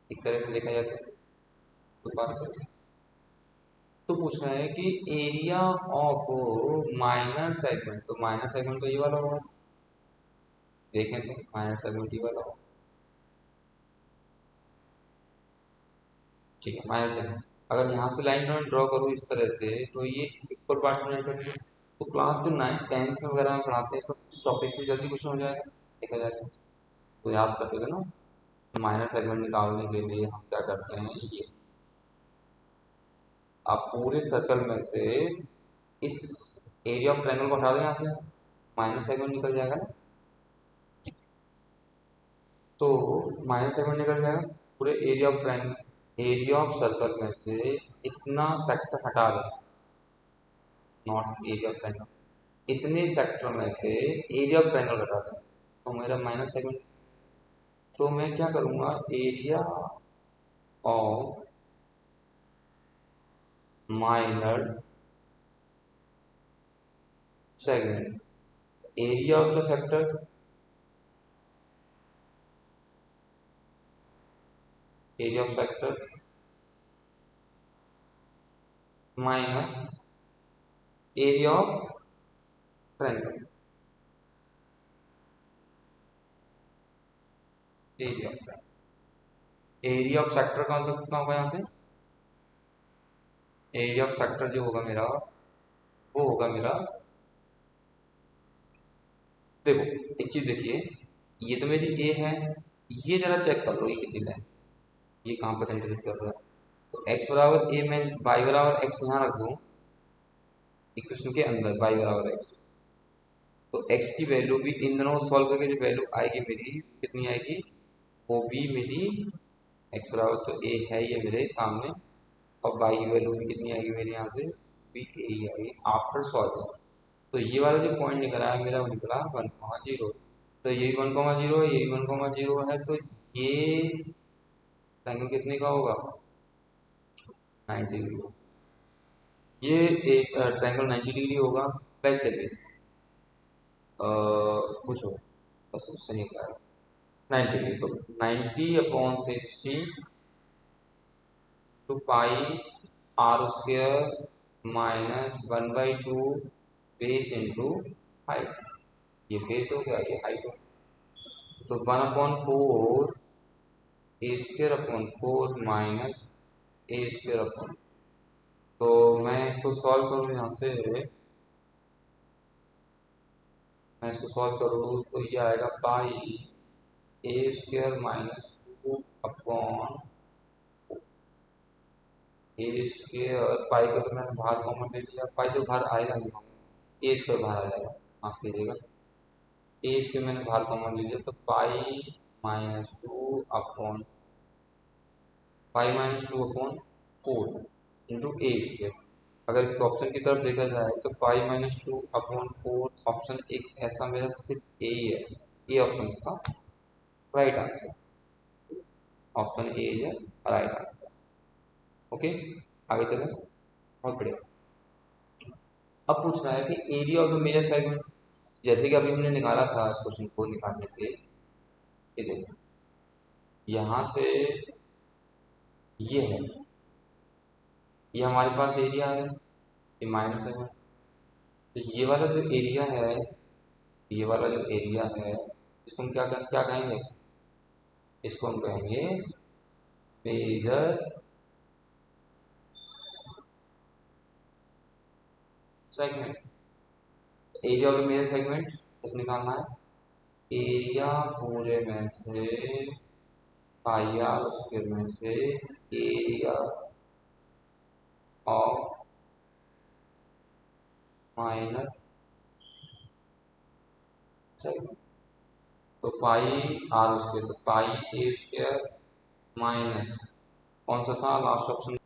एक तरह से देखा जाए तो पास करेगा। तो पूछ रहा है कि एरिया ऑफ माइनर सेगमेंट, तो माइनर सेगमेंट तो ये वाला होगा, देखें तो माइनर सेगमेंट ये वाला होगा, ठीक है माइनर सेगमेंट। अगर यहाँ से लाइन ड्रॉ करूँ इस तरह से तो ये इक्वल पार्ट्स में करते हैं। तो क्लास जो 9th में वगैरह में पढ़ाते हैं तो इस टॉपिक से जल्दी क्वेश्चन हो जाएगा, देखा जाएगा। तो याद करते थे ना, माइनर सेगमेंट निकालने के लिए हम क्या करते हैं, ये आप पूरे सर्कल में से इस एरिया ऑफ ट्रायंगल को हटा दें यहाँ से, माइनर सेगमेंट निकल जाएगा ना। तो माइनर सेगमेंट निकल जाएगा, पूरे area of triangle, area of circle में से इतना सेक्टर हटा दें, नॉट एरिया ऑफ ट्रायंगल, इतने सेक्टर में से एरिया ऑफ ट्रायंगल हटा दें तो मेरा माइनर सेगमेंट। तो मैं क्या करूँगा, area of minor segment, area of the sector, area of sector minus area of triangle, area of area of sector का मतलब कितना होगा यहाँ से, एरिया ऑफ सेक्टर जो होगा मेरा वो होगा मेरा, देखो एक चीज देखिए, ये तो मेरी ए है, ये जरा चेक कर लो ये कितनी है, ये कहाँ पर इंटरसेक्ट कर रहा है। तो x बराबर ए, मैं y बराबर x यहाँ रख दूँ इक्वेशन के अंदर, y बराबर x, तो x की वैल्यू भी इन दोनों को सॉल्व करके जो वैल्यू आएगी मेरी कितनी आएगी, वो भी मेरी x बराबर तो a है ये मेरे सामने, और y की वैल्यू भी कितनी आएगी मेरे यहाँ से, भी a ही आएगी आफ्टर सॉल्विंग। तो ये वाला जो पॉइंट निकला है मेरा वो निकला 1,0, तो ये 1,0 है, ये 1,0 है, तो ये ट्रायंगल कितने का होगा, 90 डिग्री। ये एक ट्रायंगल 90 डिग्री होगा। वैसे भी पूछो, बस उससे नहीं पाएगा 90 डिग्री, तो 90/360 two pi r square minus 1/2 base into height, ये बेस हो गया, ये हाइट हो गया। तो 1/4 A square upon 4 minus A square upon, तो मैं इसको सॉल्व करूँ यहाँ से, मैं इसको सॉल्व करूँ तो ये आएगा पाई ए square minus 2 upon A square, पाई का तो मैंने बाहर कॉमन ले लिया, पाई तो बाहर आएगा नहीं, ए स्क्वेयर बाहर आ जाएगा, माफ कीजिएगा, ए स्क्वेयर मैंने बाहर कॉमन ले लिया, तो पाई-2/4 इंटू ए स्क्वेयर। अगर इसके ऑप्शन की तरफ देखा जाए तो पाई-2/4 ऑप्शन एक ऐसा मेरा सिर्फ ए ही है, ये ऑप्शन इसका राइट आंसर, ऑप्शन ए है राइट आंसर। ओके, आगे चलें, बहुत बढ़िया। अब पूछ रहा है कि area of the major segment, जैसे कि अभी हमने निकाला था इस क्वेश्चन को निकालने से, ये देखो यहाँ से ये है, ये हमारे पास एरिया है, ये माइनस है, तो ये वाला जो एरिया है, ये वाला जो एरिया है, इसको हम क्या कहेंगे, इसको हम कहेंगे major segment. Area of the major segment किस निकालना है, एरिया पूरे में से पाई आर उसके में से एरिया ऑफ माइनर सेगमेंट, तो पाई आर उसके, तो पाई ए स्क्वायर माइनस कौन सा था लास्ट ऑप्शन,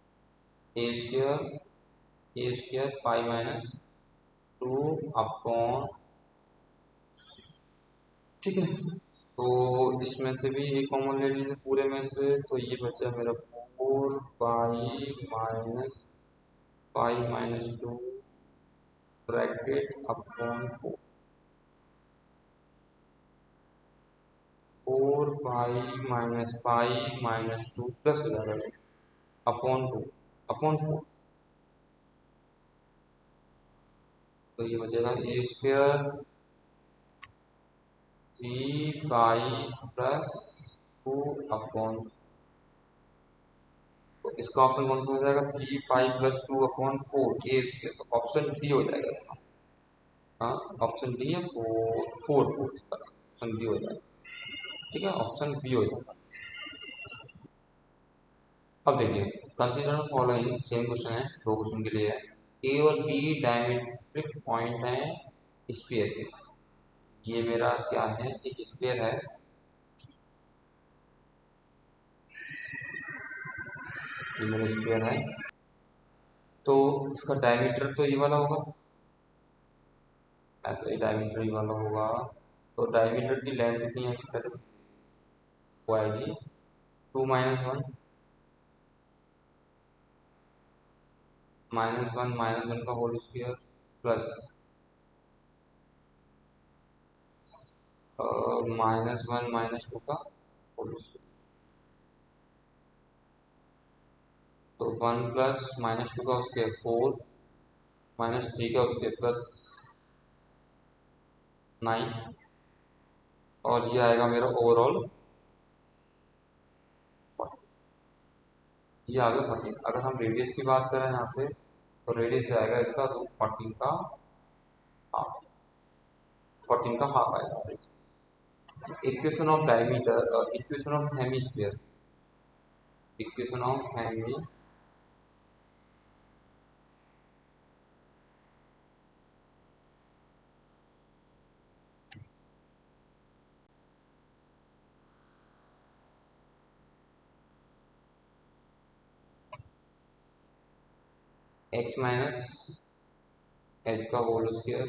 ए स्क्वायर पाई माइनस 2 अपॉन, ठीक है। तो इसमें से भी एक कॉमन ले लीजिए पूरे में से, तो ये बचा मेरा 4 पाई माइनस 2 ब्रैकेट अपॉन 4, 4 पाई - पाई - 2 प्लस हो जाएगा अपॉन 2 अपॉन 4। तो ये बचेगा A² 3 पाई + 2 अपॉन। तो इसका ऑप्शन कौन सा हो जाएगा? 3 पाई + 2 अपॉन 4 A²। तो ऑप्शन डी हो जाएगा इसका। हाँ, ऑप्शन डी है 4 ऑप्शन बी हो जाएगा। ठीक है, ऑप्शन बी हो जाएगा। अब देखिए, कंसीडर फॉलोइंग, सेम क्वेश्चन है, दो क्वेश्चन के लिए है। ए और बी डायमेट्रिक पॉइंट है स्फीयर के। ये मेरा क्या है? एक स्फीयर है। ये मेरा स्फीयर है, तो इसका डायमीटर तो ये वाला होगा, ऐसा ही डायमीटर ये वाला होगा। तो डायमीटर की लेंथ कितनी है? पहले वो आएगी 2 - 1 -1 का होल स्क्वायर प्लस -1 - 2 का होल स्क्वायर। तो 1 प्लस -2 का स्क्वायर 4 -3 का स्क्वायर +9। और ये आएगा मेरा ओवरऑल, ये आ गया 14। अगर हम रेडियस की बात करें यहाँ से, तो रेडियस आएगा इसका √14 का हाफ, 14 का हाफ आएगा। Equation of diameter, equation of hemisphere, equation of hemi x - h का होल स्क्वायर।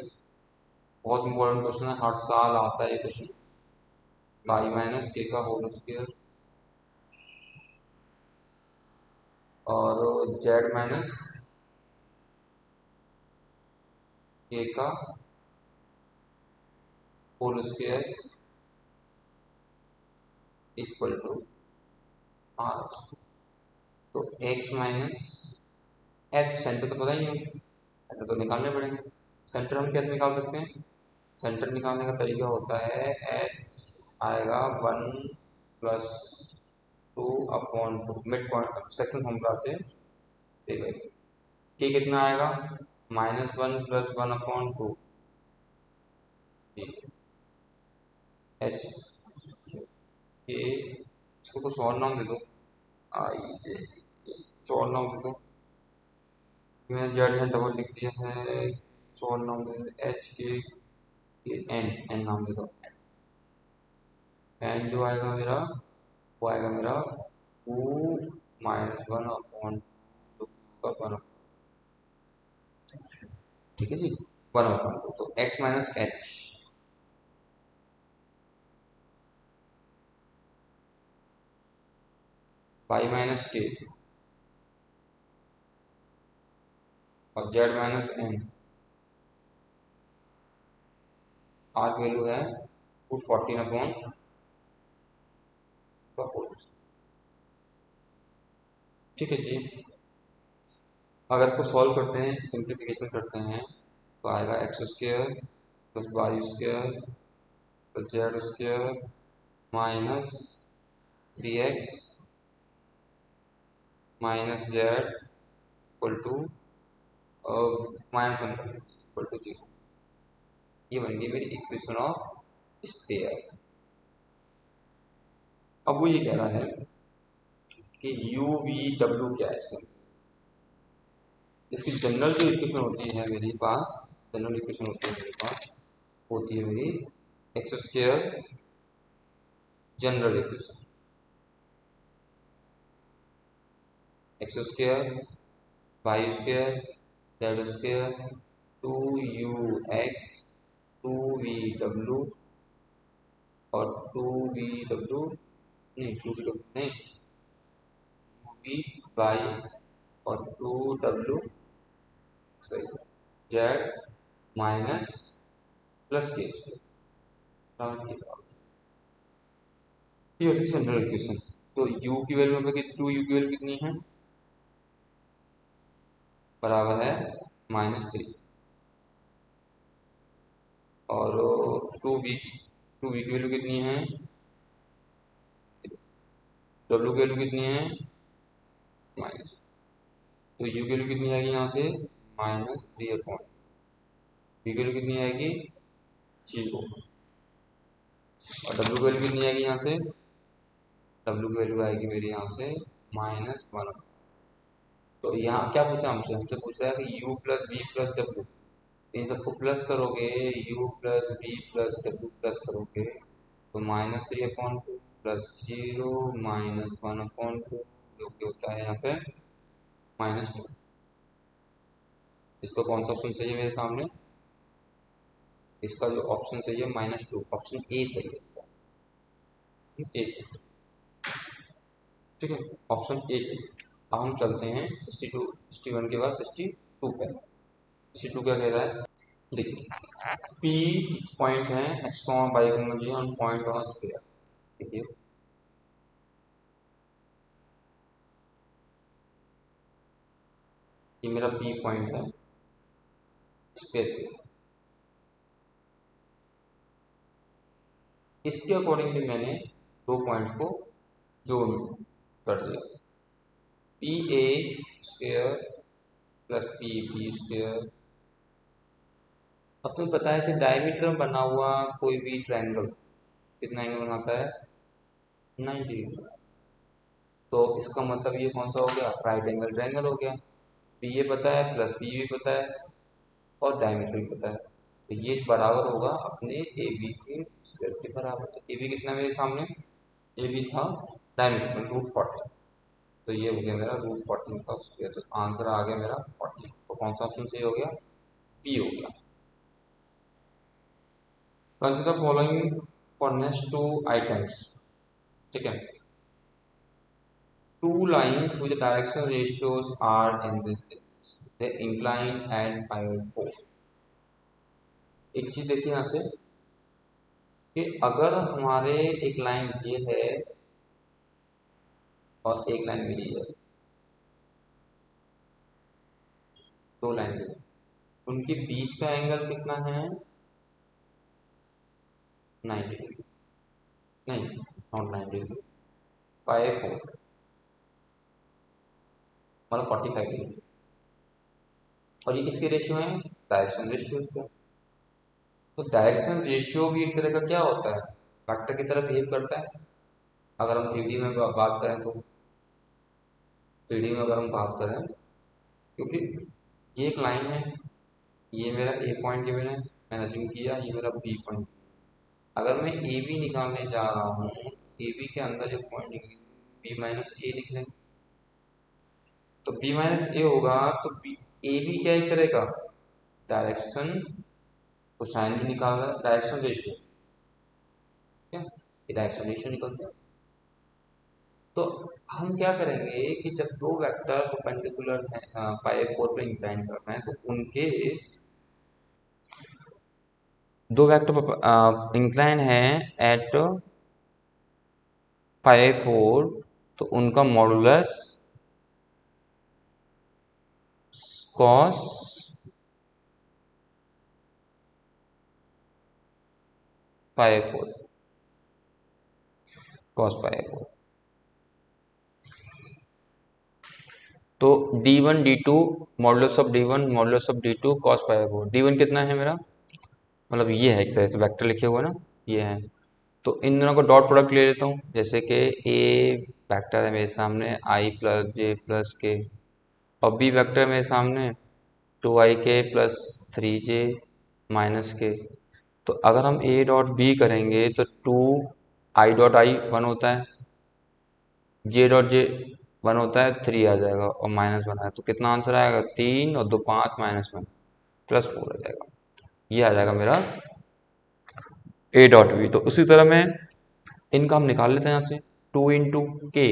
बहुत इंपॉर्टेंट क्वेश्चन है, हर साल आता है ये क्वेश्चन। y - k का होल स्क्वायर और z - k का whole square equal to r। तो x h सेंटर तो पता ही नहीं, सेंटर तो निकालने पड़ेंगे। सेंटर हम कैसे निकाल सकते हैं? सेंटर निकालने का तरीका होता है, h आएगा 1 + 2/2 मिड पॉइंट सेक्शन फॉर्मूला से। के कितना आएगा? -1 + 1/2। एच के, इसको कुछ और नाम दे दो, आई जे, कुछ और नाम दे दो। मैंने जेड है डबल लिख दिया है, कुछ और नाम दे दो, एच के एन, एन नाम दे दो। एन जो आएगा मेरा, वो आएगा मेरा 2 - 1/2 का 1। ठीक है जी, 1/2। तो x - h, y - k और z - n। आर वैल्यू है 14/। ठीक है जी। अगर इसको सॉल्व करते हैं, सिंप्लीफिकेशन करते हैं, तो आएगा x² + y² + z² -3x - z equal to -1 equal to 0। ये बन गई मेरी इक्वेशन ऑफ स्फीयर। अब वो ये कह रहा है कि यू वी डब्ल्यू क्या है इसका। इसकी जनरल जो इक्वेशन होती है मेरे पास, जनरल इक्वेशन होती है मेरे पास, होती है मेरी x² general equation, x² y² z² 2ux 2vw और 2vw नहीं 2vw नहीं 2vy और 2w z माइनस प्लस के स्क्वायर। ये होती है जनरल इक्वेशन। तो u की वैल्यू यहाँ पे 2u की वैल्यू कितनी है, बराबर है -3, और 2v की वैल्यू कितनी है, w की वैल्यू कितनी है माइनस, तो u की वैल्यू कितनी आएगी यहाँ से -3/, v की वैल्यू कितनी आएगी 0, और w की वैल्यू कितनी आएगी यहाँ से, w की वैल्यू आएगी मेरी यहाँ से -1। तो यहाँ क्या पूछा हमसे, पूछ रहा है कि u plus V plus W, इन सबको प्लस करोगे, u plus V plus W plus करोगे तो -3/2 प्लस 0 -1/2, जो कि होता है यहाँ पे -2। इसका कौन सा ऑप्शन सही है मेरे सामने, इसका जो ऑप्शन सही है -2, ऑप्शन ए सही है इसका, ए सही, ठीक है, ऑप्शन ए सही। अब हम चलते हैं 62 61 के बाद 62 पे। 62 क्या कह रहा है, देखिए P पॉइंट है, x y और पॉइंट और स्क्वायर, देखिए ये मेरा P पॉइंट है स्क्वायर पे, इसके अकॉर्डिंगली मैंने दो पॉइंट्स को जोड़ कर दिया, P A square plus P B square. अब तुम्हें पता है कि डायमीटर में बना हुआ कोई भी ट्रायंगल कितना एंगल बनाता है, 90 डिग्री। तो इसका मतलब ये कौन सा हो गया, राइट एंगल ट्रायंगल हो गया। पी ए पता है प्लस पी भी पता है और डायमीटर भी पता है, तो ये बराबर होगा अपने ए बी के स्क्वायर के बराबर। तो ए बी कितना मेरे सामने, ए बी था डायमीटर √40, तो ये हो गया मेरा √14 का स्क्वायर, तो आंसर आ गया मेरा 40। तो कौन सा ऑप्शन सही हो गया, बी हो गया। Consider following for next 2 items, ठीक है, 2 lines with direction ratios are in this, they incline at pi/4। एक चीज देखिए यहाँ से कि अगर हमारे एक लाइन ये है और एक लाइन मेरी है, दो लाइन है, उनके बीच का एंगल कितना है, 90 डिग्री, नहीं नॉट 90 डिग्री, pi/4 मतलब 45 डिग्री। और ये किसके रेशियो है, डायरेक्शन रेशियो का। तो डायरेक्शन रेशियो भी एक तरह का क्या होता है, वेक्टर की तरह बिहेव करता है। अगर हम 3D में बात करें तो 3D में अगर हम बात करें, क्योंकि ये एक लाइन है, ये मेरा ए पॉइंट गिवन है, मैंने अज्यूम किया ये मेरा बी पॉइंट, अगर मैं ए बी निकालने जा रहा हूँ, ए बी के अंदर जो पॉइंट बी माइनस ए लिख लें, तो बी माइनस ए होगा, तो बी ए बी क्या एक तरह का डायरेक्शन को साइन भी निकाल रहा है, डायरेक्शन रेशियो, क्या ये डायरेक्शन रेशियो निकलता है। तो हम क्या करेंगे कि जब दो वेक्टर परपेंडिकुलर है, pi/4 पे इंक्लाइन कर रहे हैं, तो उनके दो वेक्टर इंक्लाइन है एट pi/4, तो उनका modulus cos pi/4, cos pi/4। तो d1 d2 modulus of d1 modulus of d2 cos pi/4, d1 कितना है मेरा, मतलब ये है एक तरह से वेक्टर लिखे हुआ ना, ये है। तो इन दोनों का डॉट प्रोडक्ट ले लेता हूँ, जैसे कि ए वेक्टर है मेरे सामने i प्लस जे प्लस के, और बी वेक्टर है मेरे सामने 2ik प्लस 3j माइनस के। तो अगर हम ए डॉट बी करेंगे तो 2 i डॉट i 1 होता है, जे डॉट जे 1 होता है, 3 आ जाएगा और -1 आएगा, तो कितना आंसर आएगा, 3 और 2 5 -1 +4 आ जाएगा। ये आ जाएगा मेरा ए डॉट बी। तो उसी तरह में इनका हम निकाल लेते हैं यहाँ से, 2 इंटू के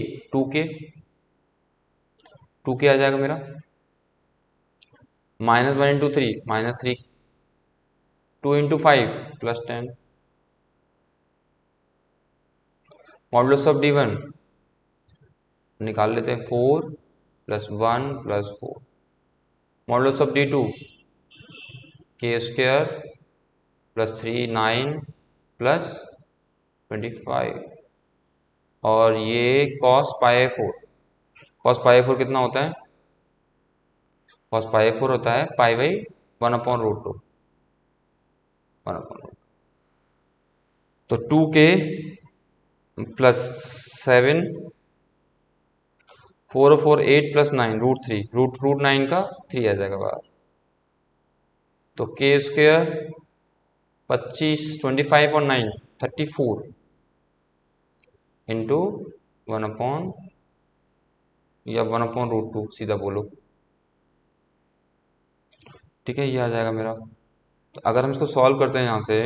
2k आ जाएगा मेरा, -1 into 3 -3, 2 into 5 +10, modulus of D1 निकाल लेते हैं, 4 plus 1 plus 4। Modulus of D2 के स्क्वायर प्लस 3 9 प्लस 25, और ये कॉस पाई 4। कॉस पाई 4 कितना होता है? कॉस पाई 4 होता है पाई बाई 1/√2, 1/√2। तो 2k प्लस 7, 4 और 4 8 प्लस 9 √3, रूट 9 का 3 आ जाएगा बाहर। तो के स्क्वायर 25 25 और 9 34 इंटू 1 या 1/√2 सीधा बोलो, ठीक है, ये आ जाएगा मेरा। तो अगर हम इसको सॉल्व करते हैं यहाँ से,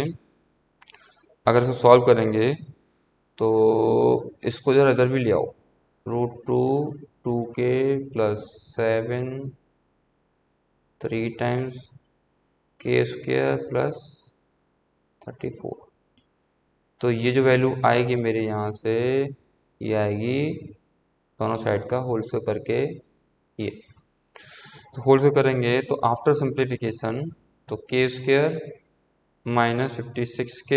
अगर इसको सॉल्व करेंगे तो इसको जरा इधर भी ले आओ, √2 2k प्लस 7 3 टाइम्स के स्क्वायर प्लस 34। तो ये जो वैल्यू आएगी मेरे यहाँ से, ये आएगी दोनों साइड का होल स्क्वायर करके ये। तो होल स्क्वायर करेंगे तो आफ्टर सिंप्लीफिकेशन, तो k square minus 56k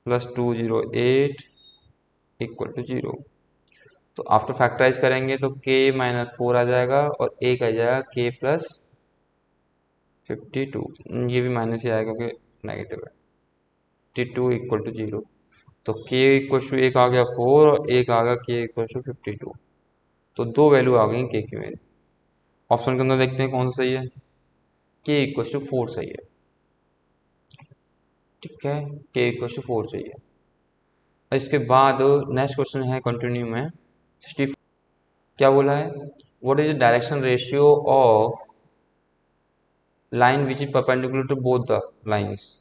plus 208 equal to 0। तो आफ्टर फैक्टराइज करेंगे तो k -4 आ जाएगा और एक आ जाएगा k प्लस 52, ये भी माइनस ही आएगा क्योंकि नेगेटिव है। 52 इक्वल टू 0। तो k इक्वल टू एक आ गया 4 और एक आ गया k इक्वल टू 52। तो दो वैल्यू आ गई k की मेरी। ऑप्शन के अंदर देखते हैं कौन सा सही है। k इक्वल टू 4 सही है, ठीक है, k इक्वल टू 4 चाहिए। इसके बाद नेक्स्ट क्वेश्चन है कंटिन्यू में 64। क्या बोला है? What is the direction ratio of line which is perpendicular to both the lines.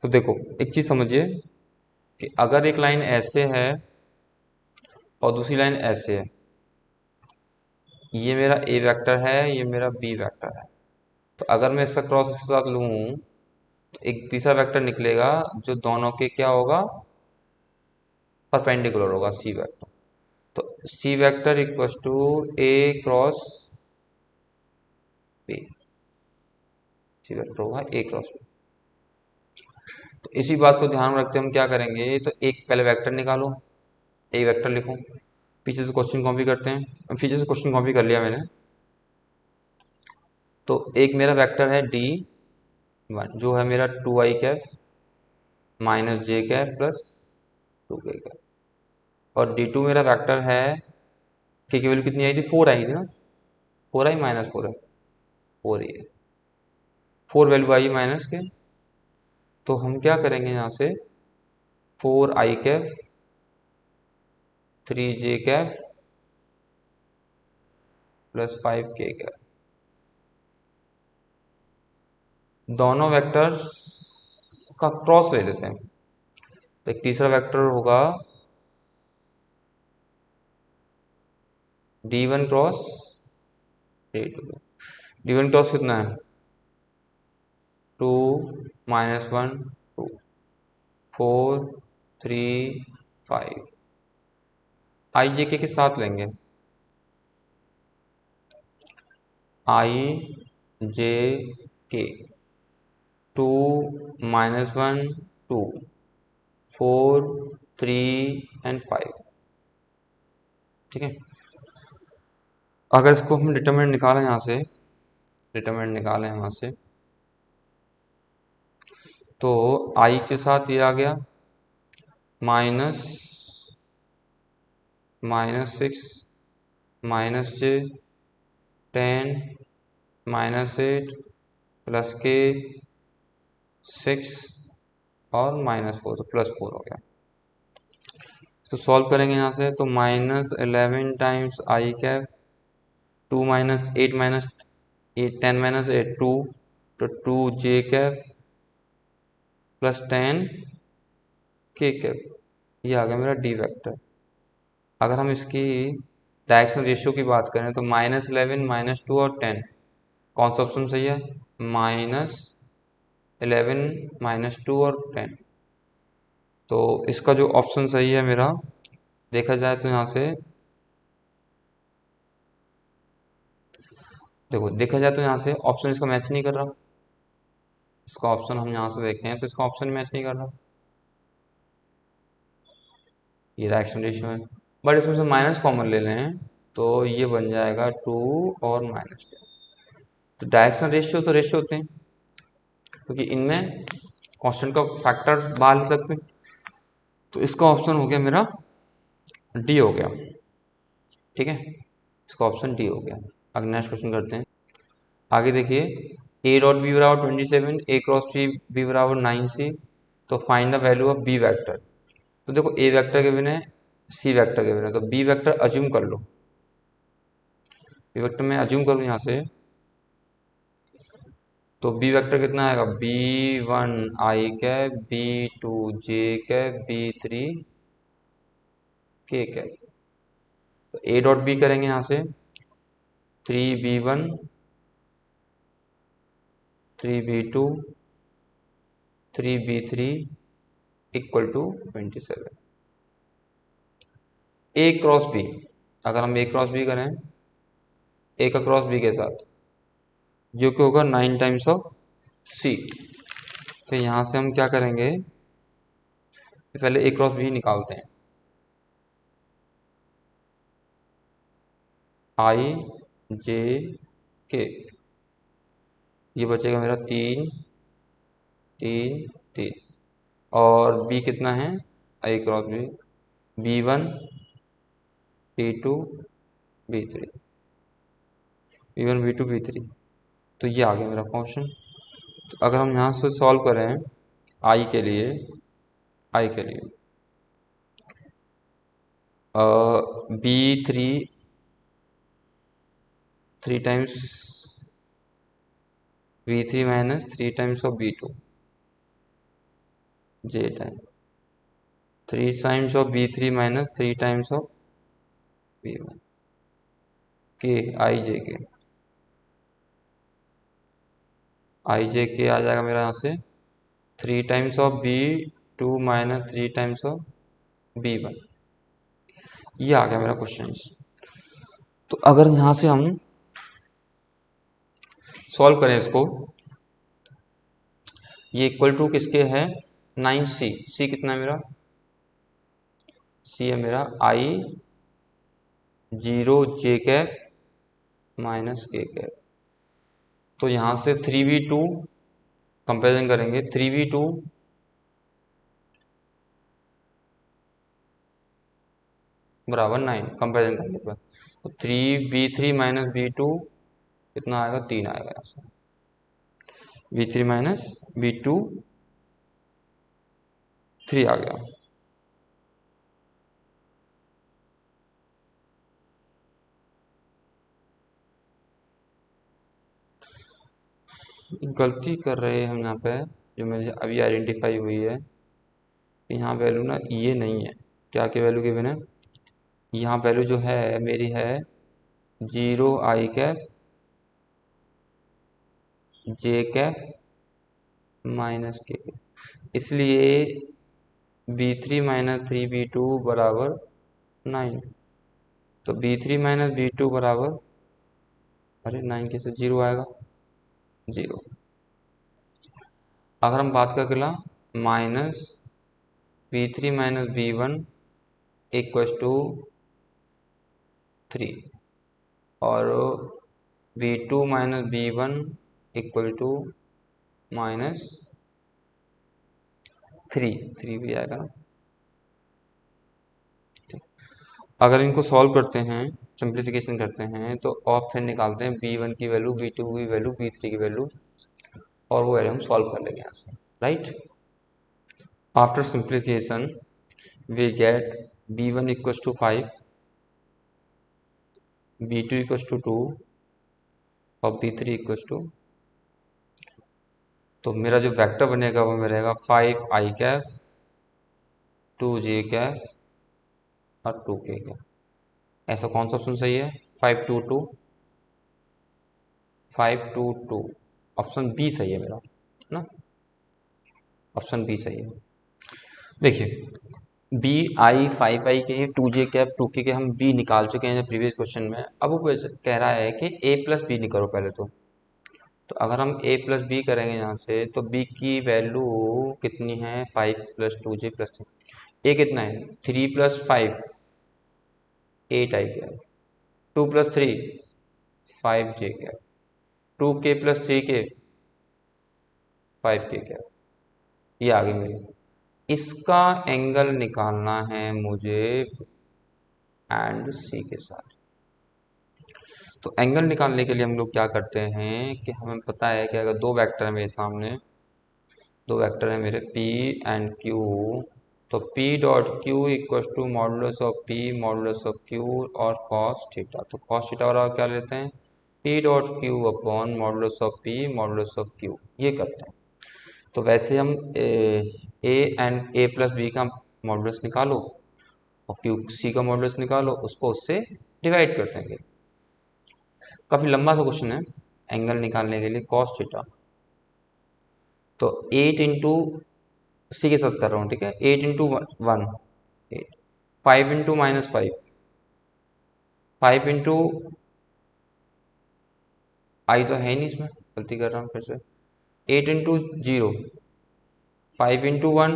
तो देखो एक चीज समझिए कि अगर एक लाइन ऐसे है और दूसरी लाइन ऐसे है, ये मेरा ए वेक्टर है, ये मेरा बी वेक्टर है, तो अगर मैं इसका क्रॉस इसके साथ लूँ तो एक तीसरा वेक्टर निकलेगा जो दोनों के क्या होगा, परपेंडिकुलर होगा, सी वेक्टर। तो C vector equals to A cross B, C vector होगा ए क्रॉस बी। तो इसी बात को ध्यान में रखते हम क्या करेंगे, तो एक पहले वेक्टर निकालो, ए वेक्टर लिखो, पीछे से क्वेश्चन कॉपी करते हैं। पीछे से क्वेश्चन कॉपी कर लिया मैंने। तो एक मेरा वेक्टर है D1 जो है मेरा 2i कैप माइनस जे कैप प्लस 2k कैप, और D2 मेरा वेक्टर है, k की वैल्यू कितनी आई थी, 4 आई थी ना, 4i माइनस 4 है, 4 ही है, 4 वैल्यू आई माइनस के। तो हम क्या करेंगे यहाँ से, 4i cap 3j cap plus 5k cap, दोनों वेक्टर्स का क्रॉस ले लेते हैं। तो एक तीसरा वेक्टर होगा D1 cross D2। D1 cross कितना है, 2 -1 2 4 3 5, आई जे के साथ लेंगे, आई जे के 2 -1 2 4 3 एंड 5, ठीक है। अगर इसको हम डिटरमिनेंट निकालें यहाँ से, डिटरमिनेंट निकालें यहाँ से, तो आई के साथ ये आ गया माइनस -6 -j 10 -8 प्लस के 6 और -4, तो +4 हो गया। तो सॉल्व करेंगे यहाँ से, तो -11 टाइम्स आई कैप 2 -8 -8 10 -8 2, तो 2j कैप प्लस 10 के कैप, ये आ गया मेरा डी वेक्टर। अगर हम इसकी डायरेक्शन रेशियो की बात करें तो -11 -2 और 10, कौन सा ऑप्शन सही है, -11 -2 और 10, तो इसका जो ऑप्शन सही है मेरा, देखा जाए तो यहाँ से देखो, देखा जाए तो यहाँ से ऑप्शन इसका मैच नहीं कर रहा। इसका ऑप्शन हम यहाँ से देखते हैं तो इसका ऑप्शन मैच नहीं कर रहा। ये डायरेक्शन रेशियो है, बट इसमें से माइनस कॉमन ले लें तो ये बन जाएगा 2 और -10। तो डायरेक्शन रेशियो तो रेशियो होते हैं, क्योंकि इनमें कांस्टेंट का फैक्टर बाहर ले सकते हैं। तो इसका ऑप्शन हो गया मेरा डी हो गया। ठीक है, इसका ऑप्शन डी हो गया। अगला नेक्स्ट क्वेश्चन करते हैं। आगे देखिए, ए डॉट बी बराबर 27, ए क्रॉस बी बी बराबर 9c, तो find the value of B vector. तो देखो, ए वेक्टर के बिना, सी वेक्टर के बिना, तो बी वेक्टर अज्यूम कर लो। बी वेक्टर में अज्यूम करूँ यहाँ से, तो बी वेक्टर कितना आएगा, b1 आई कैप, b2 जे कैप, b3 के कैप। तो ए डॉट बी करेंगे यहाँ से 3b1 3b2 3b3 equal to 27। A cross B, अगर हम ए क्रॉस बी करें, ए का क्रॉस बी के साथ, जो कि होगा 9 टाइम्स ऑफ सी। तो यहाँ से हम क्या करेंगे, पहले ए क्रॉस बी निकालते हैं। आई जे के, ये बचेगा मेरा 3 3 3, और बी कितना है, ए cross B, b1 b2 b3, b1 b2 b3। तो ये आ गया मेरा क्वेश्चन। तो अगर हम यहाँ से सॉल्व करें आई के लिए, आई के लिए b3 3 times b3 minus 3 times of b2 J time 3 times of b3 minus 3 times of b1 के आई जे के, आई जे के आ जाएगा मेरा यहाँ से 3 times of b2 minus 3 times of b1। ये आ गया मेरा क्वेश्चन। तो अगर यहाँ से हम सॉल्व करें इसको, ये इक्वल टू किसके है, 9c। सी कितना है मेरा, सी है मेरा आई 0 जे कैफ माइनस के कैफ। तो यहाँ से 3v2 कंपेरिजन करेंगे, 3v2 बराबर 9 कंपेरिजन करने पर, तो 3b3 माइनस b2 कितना आएगा, 3 आएगा यहाँ से, b3 माइनस b2 3 आ गया। गलती कर रहे हैं हम यहाँ पे, जो मुझे अभी आइडेंटिफाई हुई है, यहाँ वैल्यू ना ये नहीं है, क्या की वैल्यू गिवन है, यहाँ वैल्यू जो है मेरी है 0 आई कैफ जे कैफ माइनस के कैफ, इसलिए b3 माइनस 3b2 बराबर 9। तो b3 माइनस b2 बराबर, अरे 9 के से 0 आएगा, 0। अगर हम बात करें अगला, minus b3 minus b1 equals to 3, और b2 minus b1 equal to -3, 3 भी आएगा ना। अगर इनको सॉल्व करते हैं, सिंप्लीफिकेशन करते हैं, तो ऑफ फिर निकालते हैं b1 की वैल्यू, b2 की वैल्यू, b3 की वैल्यू, और वो वैल्यू हम सॉल्व कर लेंगे यहाँ से, right. After simplification we get b1 equals to 5, b2 equals to 2 और b3 इक्वल्स टू, तो मेरा जो वेक्टर बनेगा वो मेरा रहेगा 5 आई कैफ 2 जे कैफ और 2 के कैफ। ऐसा कौन सा ऑप्शन सही है, 5 2 2, 5 2 2, ऑप्शन बी सही है मेरा ना, ऑप्शन बी सही है। देखिए बी आई 5 आई के 2 जे कैप 2 के हम बी निकाल चुके हैं प्रीवियस क्वेश्चन में। अब वो कह रहा है कि ए प्लस बी निकालो पहले तो अगर हम ए प्लस बी करेंगे यहाँ से तो बी की वैल्यू कितनी है 5 + 2j + 3। ए कितना है 3 + 5 8 आई cap 2 + 3 5j cap 2k + 3k 5k cap. ये आ गई मेरी। इसका एंगल निकालना है मुझे एंड सी के साथ। तो एंगल निकालने के लिए हम लोग क्या करते हैं कि हमें पता है कि अगर दो वेक्टर है मेरे सामने, दो वेक्टर है मेरे P एंड Q, तो P dot Q equal to modulus of P modulus of Q और cos थीटा। तो cos थीटा और क्या लेते हैं P dot Q upon modulus of P modulus of Q, ये करते हैं। तो वैसे हम A and A plus B का मॉडुलस निकालो और क्यू सी का मॉडुलस निकालो, उसको उससे डिवाइड कर देंगे। काफ़ी लंबा सा क्वेश्चन है एंगल निकालने के लिए cos थीटा। तो 8 इंटू सी के साथ कर रहा हूँ, ठीक है। 8 × 1 8, 5 × -5 5 इंटू आई तो है ही नहीं, इसमें गलती कर रहा हूँ फिर से। 8 × 0 5 × 1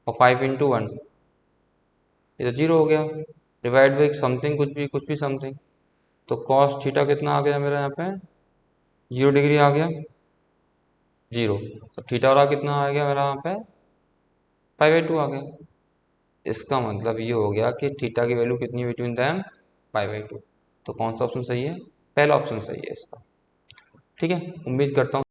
और 5 × 1, ये तो 0 हो गया। डिवाइड बाई समथिंग, कुछ भी समथिंग। तो cos थीटा कितना आ गया मेरा यहाँ पे 0 डिग्री आ गया 0। तो थीटा वाला कितना आ गया मेरा यहाँ पे 5/2 आ गया। इसका मतलब ये हो गया कि थीटा की वैल्यू कितनी बिटवीन दैम 5/2। तो कौन सा ऑप्शन सही है, पहला ऑप्शन सही है इसका। ठीक है, उम्मीद करता हूँ